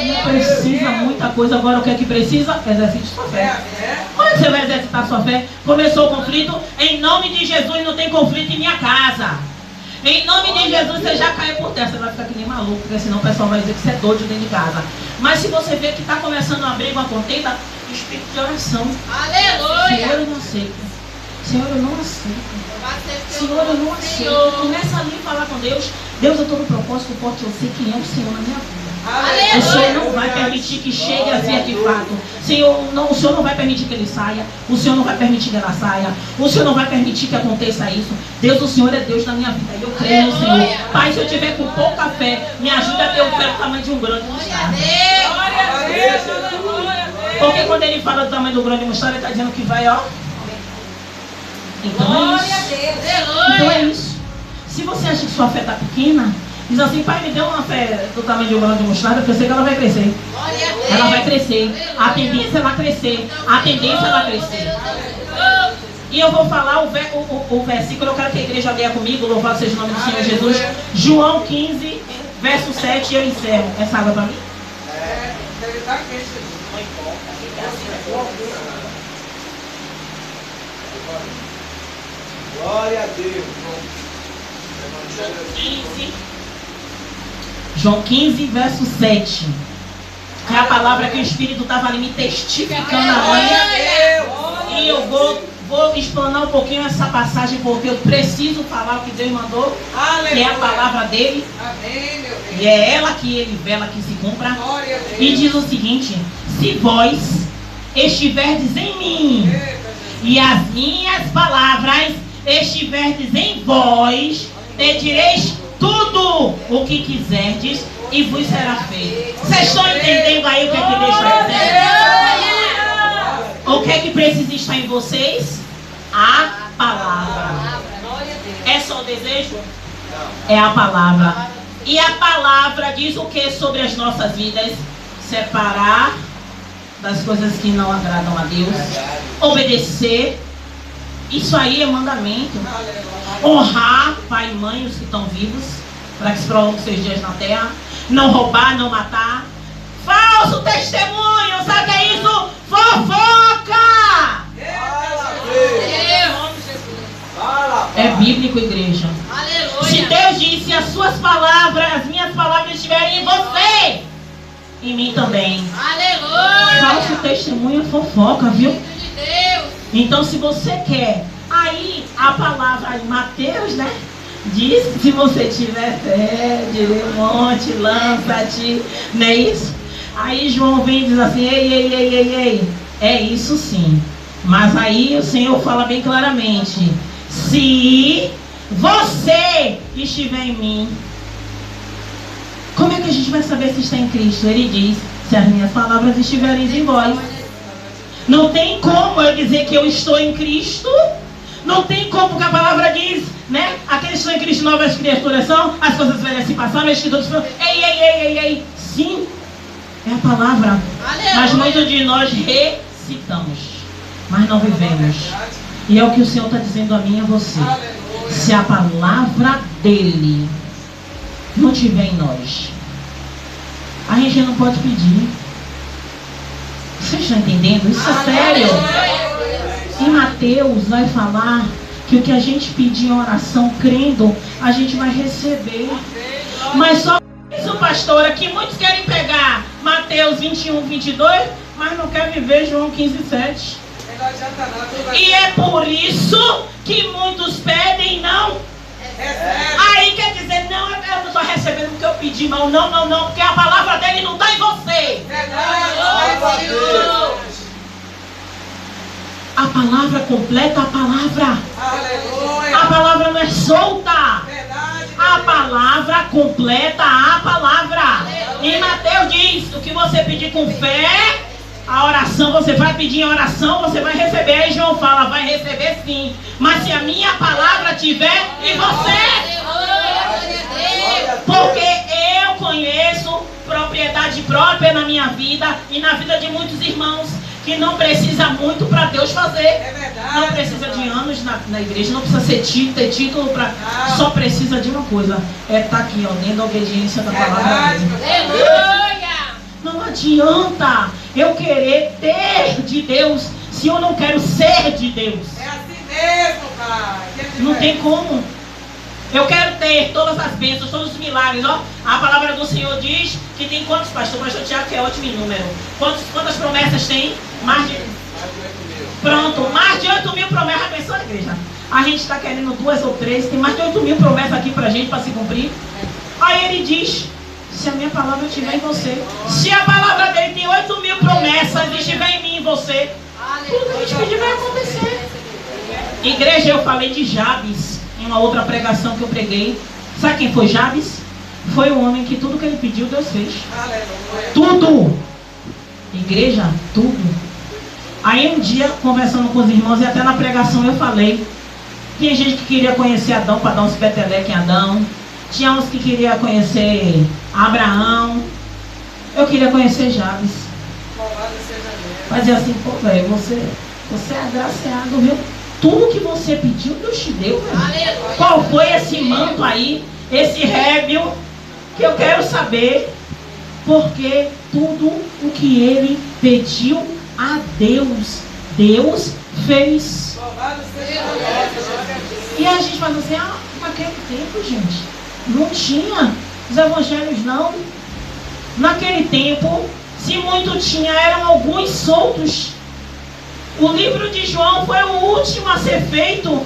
Não precisa muita coisa. Agora o que é que precisa? Exercite sua fé. Como é que você vai exercitar sua fé? Começou o conflito, em nome de Jesus não tem conflito em minha casa. Em nome de Jesus você já caiu por terra. Você vai ficar que nem maluco, porque senão o pessoal vai dizer que você é doido dentro de casa. Mas se você vê que está começando uma briga, uma contenda, espírito de oração. Aleluia. Senhor, eu não aceito. Senhor, eu não aceito. Senhor, eu não aceito. Começa ali a falar com Deus. Deus, eu estou no propósito forte, eu sei quem é o Senhor na minha vida. O Senhor não vai permitir que chegue a ser de fato. Senhor, não, o Senhor não vai permitir que ele saia. O Senhor não vai permitir que ela saia. O Senhor não vai permitir que aconteça isso. Deus, o Senhor é Deus na minha vida. E eu creio no Senhor. Pai, se eu tiver com pouca fé, me ajuda a ter fé do tamanho de um grande mostarda. Porque quando ele fala do tamanho do grande mostarda, ele está dizendo que vai, ó. Então é isso. Então é isso. Se você acha que sua fé está pequena, diz assim, pai, me dê uma fé do tamanho de um grão de mostarda, porque eu sei que ela vai crescer. Ela vai crescer. A tendência é ela crescer. A tendência é ela crescer. E eu vou falar o versículo, eu quero que a igreja leia comigo, louvado seja o nome do Senhor Jesus. João 15, verso 7, e eu encerro. Essa água para mim? Deve estar quente. Glória a Deus. João 15, verso 7. É a palavra que o Espírito estava ali me testificando agora. E eu vou explanar um pouquinho essa passagem, porque eu preciso falar o que Deus mandou, que é a palavra dele. Amém, meu Deus. E é ela que ele vela que se cumpra. Glória a Deus. E diz o seguinte: se vós estiverdes em mim e as minhas palavras estiverdes em vós, pedireis tudo o que quiserdes e vos será feito. Vocês estão entendendo aí o que é que Deus está dizendo? O que é que precisa estar em vocês? A palavra. É só o desejo? É a palavra. E a palavra diz o que sobre as nossas vidas? Separar das coisas que não agradam a Deus. Obedecer. Isso aí é mandamento. Honrar pai e mãe, os que estão vivos, para que se prolonguem seus dias na terra. Não roubar, não matar. Falso testemunho, sabe o que é isso? Fofoca! É bíblico, igreja. Se Deus disse, as suas palavras, as minhas palavras estiverem em você, em mim também. Falso testemunho é fofoca, viu? Então, se você quer, aí a palavra em Mateus, né? Diz que se você tiver fé, direi um monte, lança-te, não é isso? Aí João vem e diz assim, ei, é isso sim. Mas aí o Senhor fala bem claramente, se você estiver em mim, como é que a gente vai saber se está em Cristo? Ele diz, se as minhas palavras estiverem em vós. Não tem como eu dizer que eu estou em Cristo. Não tem como, porque a palavra diz, né? Aqueles que estão em Cristo, novas criaturas são, as coisas velhas se passaram, as que todos falam, ei. Sim, é a palavra. Mas muitos de nós recitamos, mas não vivemos. E é o que o Senhor está dizendo a mim e a você. Se a palavra dele não estiver em nós, a gente não pode pedir. Vocês estão entendendo? Isso é sério. Em Mateus vai falar que o que a gente pedir em oração, crendo, a gente vai receber. Mas só isso, pastora, que muitos querem pegar Mateus 21, 22, mas não quer viver João 15, 7. E é por isso que muitos pedem e não. Aí quer dizer, não, eu não estou recebendo porque eu pedi, mas não, porque a palavra dele não está em você. A palavra completa a palavra. A palavra não é solta. A palavra completa a palavra. E Mateus diz, o que você pedir com fé, A oração, você vai pedir em oração, você vai receber. Aí João fala, vai receber sim. Mas se a minha palavra tiver em você, porque eu conheço propriedade própria na minha vida e na vida de muitos irmãos, que não precisa muito para Deus fazer. É verdade. Não precisa de anos na igreja, não precisa ter título para. Só precisa de uma coisa: é estar aqui, ó, dentro da obediência da palavra de Deus. Aleluia. Não adianta eu querer ter de Deus se eu não quero ser de Deus. É assim mesmo, Pai. Não tem como. Eu quero ter todas as bênçãos, todos os milagres. Ó, a palavra do Senhor diz que tem quantos, pastor? Pastor Tiago, que é ótimo em número. Quantas promessas tem? Mais de 8 mil. Pronto, mais de 8 mil promessas. Abençoa a igreja. A gente está querendo 2 ou 3. Tem mais de 8 mil promessas aqui pra gente, para se cumprir. Aí ele diz: se a minha palavra estiver em você, se a palavra dele tem 8 mil promessas e estiver em mim e em você, tudo que a gente pedir vai acontecer. Igreja, eu falei de Jabes em uma outra pregação que eu preguei. Sabe quem foi Jabes? Foi um homem que tudo que ele pediu, Deus fez. Tudo. Igreja, tudo. Aí um dia, conversando com os irmãos, e até na pregação eu falei, tinha gente que queria conhecer Adão para dar uns peteleques em Adão. Tinha uns que queria conhecer Abraão. Eu queria conhecer Jabes. Fazia assim, pô, velho, você é agraciado, viu? Tudo que você pediu, Deus te deu, velho. Qual foi esse manto aí, esse rébio, que eu quero saber? Porque tudo o que ele pediu a Deus, Deus fez. E a gente fala assim, naquele tempo, gente, não tinha os evangelhos, não. Naquele tempo, se muito tinha, eram alguns soltos. O livro de João foi o último a ser feito.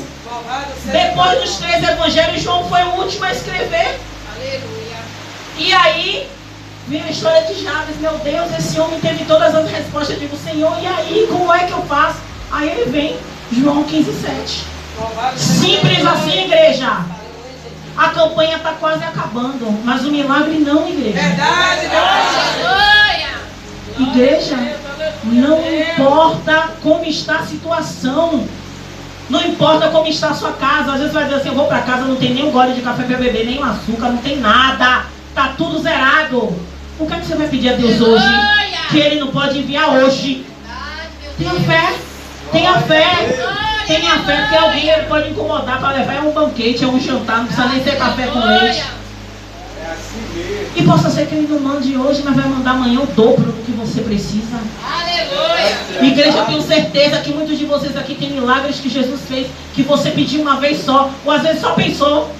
Depois dos 3 evangelhos, João foi o último a escrever. Aleluia. E aí, vem a história de Jabes. Meu Deus, esse homem teve todas as respostas. Eu digo, Senhor, e aí, como é que eu faço? Aí ele vem, João 15:7. Simples assim, igreja. A campanha está quase acabando, mas o milagre não, igreja. Verdade, verdade. Aleluia. Igreja, não importa como está a situação. Não importa como está a sua casa. Às vezes vai dizer assim, eu vou para casa, não tem nem um gole de café para beber, nem um açúcar, não tem nada. Está tudo zerado. O que é que você vai pedir a Deus hoje? Que Ele não pode enviar hoje. Tenha fé. Tenha fé. Tenha fé, porque alguém ele pode incomodar para levar um banquete, um jantar, não precisa nem ser café com leite. E possa ser que ele não mande hoje, mas vai mandar amanhã o dobro do que você precisa. Aleluia. Igreja, eu tenho certeza que muitos de vocês aqui têm milagres que Jesus fez, que você pediu uma vez só, ou às vezes só pensou,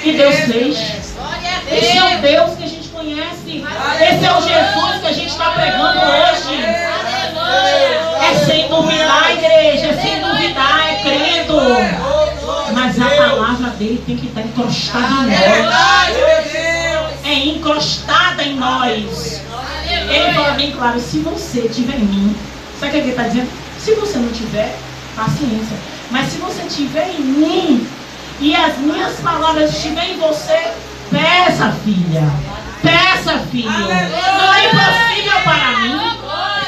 e Deus fez. Glória a Esse é o Deus. Deus que a gente conhece. Esse é o Jesus que a gente está pregando hoje. Aleluia. É sem duvidar, igreja, é sem duvidar, é crendo. Mas a palavra dele tem que estar encrostada em É nós. verdade, meu Deus. É encrostada em nós. Ele fala bem claro, se você tiver em mim, sabe o que ele está dizendo? Se você não tiver, paciência. Mas se você tiver em mim e as minhas palavras estiverem em você, peça, filha. Peça, filho. Não é impossível para mim.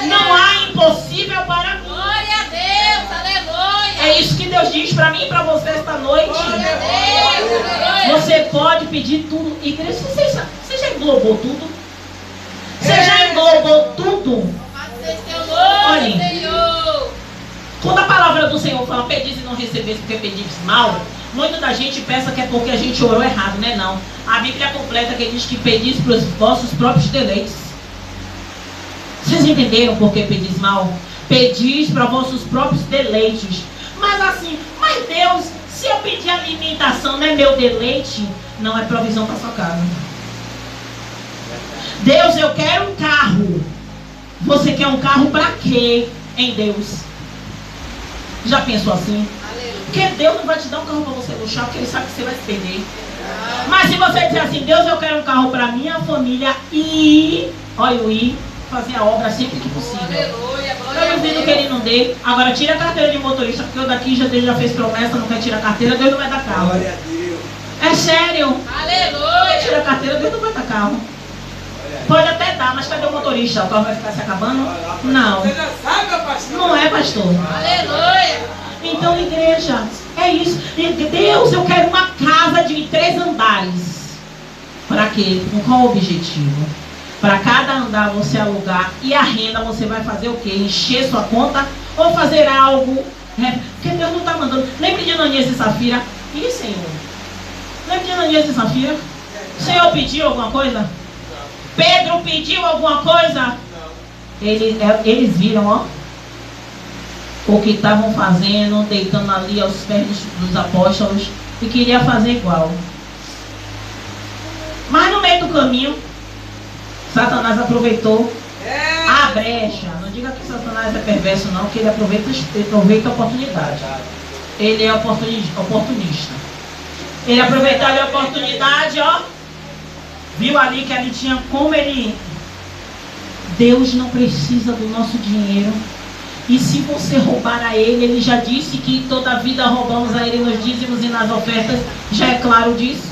Não há impossível para mim. Glória a Deus. Aleluia. É isso que Deus diz para mim e para você esta noite. Glória a Deus. Aleluia. Você pode pedir tudo. Igreja, você já englobou tudo? Você já englobou tudo? Olhem. Senhor. Quando a palavra do Senhor fala pedis e não recebes porque pedis mal, muita da gente pensa que é porque a gente orou errado, né? Não. A Bíblia completa que diz que pedis para os vossos próprios deleites. Vocês entenderam por que pedis mal? Pedis para vossos próprios deleites. Mas assim, mas Deus, se eu pedir alimentação, não é meu deleite? Não, é provisão para sua casa. Deus, eu quero um carro. Você quer um carro para quê em Deus? Já pensou assim? Porque Deus não vai te dar um carro para você luxar, porque Ele sabe que você vai se perder. Mas se você disser assim, Deus, eu quero um carro para minha família e, olha o I, fazer a obra sempre que possível. Aleluia. Eu duvido que Ele não dê. Agora tira a carteira de motorista, porque eu daqui Deus já fez promessa, não quer tirar a carteira, Deus não vai dar carro. Glória a Deus. É sério. Aleluia. Tira a carteira, Deus não vai dar carro. Pode até dar, mas cadê o motorista? O carro vai ficar se acabando? Não. Você já sabe, meu pastor. Não é, pastor. Aleluia. Então, igreja, é isso. Deus, eu quero uma casa de 3 andares. Para quê? Com qual objetivo? Para cada andar você alugar e a renda você vai fazer o quê? Encher sua conta ou fazer algo? Porque Deus não está mandando. Lembre de Ananias e Safira. Ih, Senhor. Lembre de Ananias e Safira. O Senhor pediu alguma coisa? Pedro pediu alguma coisa? Eles viram, ó, o que estavam fazendo, deitando ali aos pés dos apóstolos e queria fazer igual. Mas no meio do caminho, Satanás aproveitou a brecha. Não diga que Satanás é perverso não, que ele aproveita a oportunidade. Ele é oportunista. Ele aproveitou a oportunidade, ó. Viu ali que ali tinha como ele... Deus não precisa do nosso dinheiro. E se você roubar a ele já disse que toda a vida roubamos a ele nos dízimos e nas ofertas. Já é claro disso.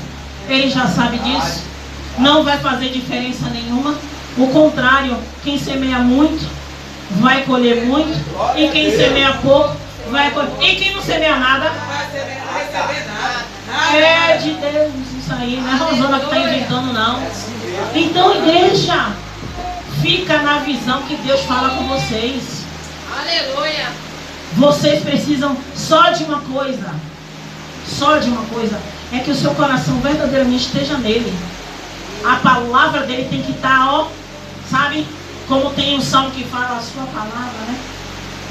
Ele já sabe disso. Não vai fazer diferença nenhuma. O contrário, quem semeia muito vai colher muito. E quem semeia pouco vai colher. E quem não semeia nada Não vai receber nada. é de Deus. Isso aí, não é Rosana que está inventando não. Então, igreja, fica na visão que Deus fala com vocês. Aleluia. Vocês precisam só de uma coisa. Só de uma coisa. É que o seu coração verdadeiramente esteja nele. A palavra dele tem que estar, ó, sabe? Como tem um salmo que fala a sua palavra, né?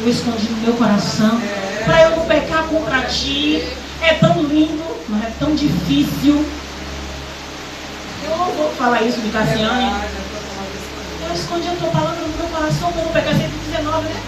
Eu escondi no meu coração para eu não pecar contra ti. É tão lindo, mas é tão difícil. Eu não vou falar isso de Cassiane. Eu escondi a tua palavra no meu coração para eu não pecar. 119, né?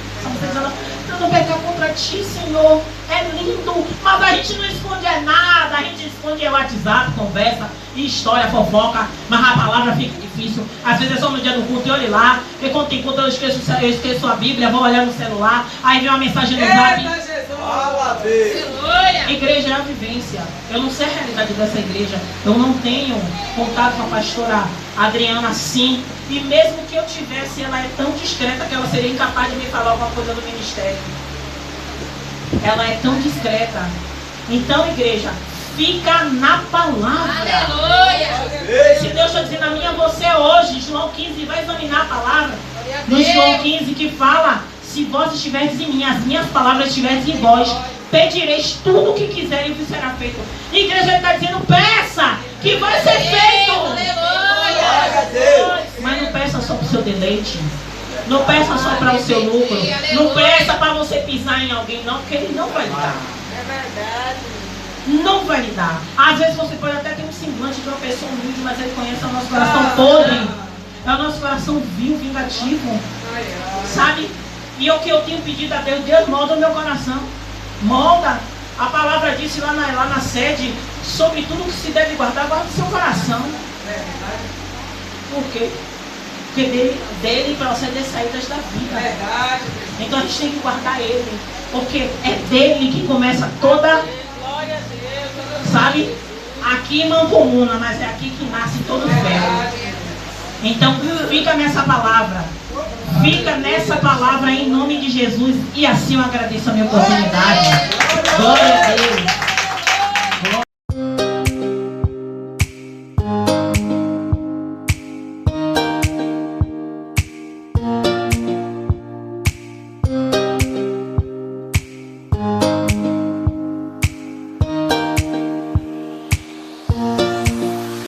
Para eu não pecar contra ti, Senhor. É lindo, mas a gente não esconde nada. A gente esconde o WhatsApp, conversa, história, fofoca. Mas a palavra fica difícil. Às vezes é só no dia do culto e olhe lá. Porque quando tem culto eu esqueço a Bíblia, vou olhar no celular. Aí vem uma mensagem no zap. Fala, Deus. Aleluia. Igreja é a vivência. Eu não sei a realidade dessa igreja. Eu não tenho contato com a pastora Adriana sim. E mesmo que eu tivesse, ela é tão discreta que ela seria incapaz de me falar alguma coisa do ministério. Ela é tão discreta. Então, igreja, fica na palavra. Aleluia. Se Deus está dizendo a mim e a você hoje, João 15, vai examinar a palavra. Glória a No Deus. João 15 que fala: se vós estiverdes em mim, as minhas palavras estiverdes em vós, pedireis tudo o que quiserem e o que será feito. Igreja, ele está dizendo: peça, que vai ser feito. Aleluia. Mas não peça só para o seu deleite. Não peça só para o seu lucro. Não peça para você pisar em alguém, não, porque ele não vai lhe dar. É verdade. Não vai lhe dar. Às vezes você pode até ter um semblante de uma pessoa humilde, mas ele conhece o nosso coração podre. É o nosso coração vil, vingativo. Sabe? E o que eu tenho pedido a Deus: Deus, molda o meu coração. Molda. A palavra disse lá na sede: sobre tudo que se deve guardar, guarda o seu coração. Por quê? Porque dele procedem saídas da vida. Verdade. Então a gente tem que guardar ele. Porque é dele que começa toda, Glória a Deus. sabe? Aqui mancomunha, mas é aqui que nasce todo o ferro. Então fica nessa palavra. Fica nessa palavra em nome de Jesus. E assim eu agradeço a minha oportunidade. Glória a Deus.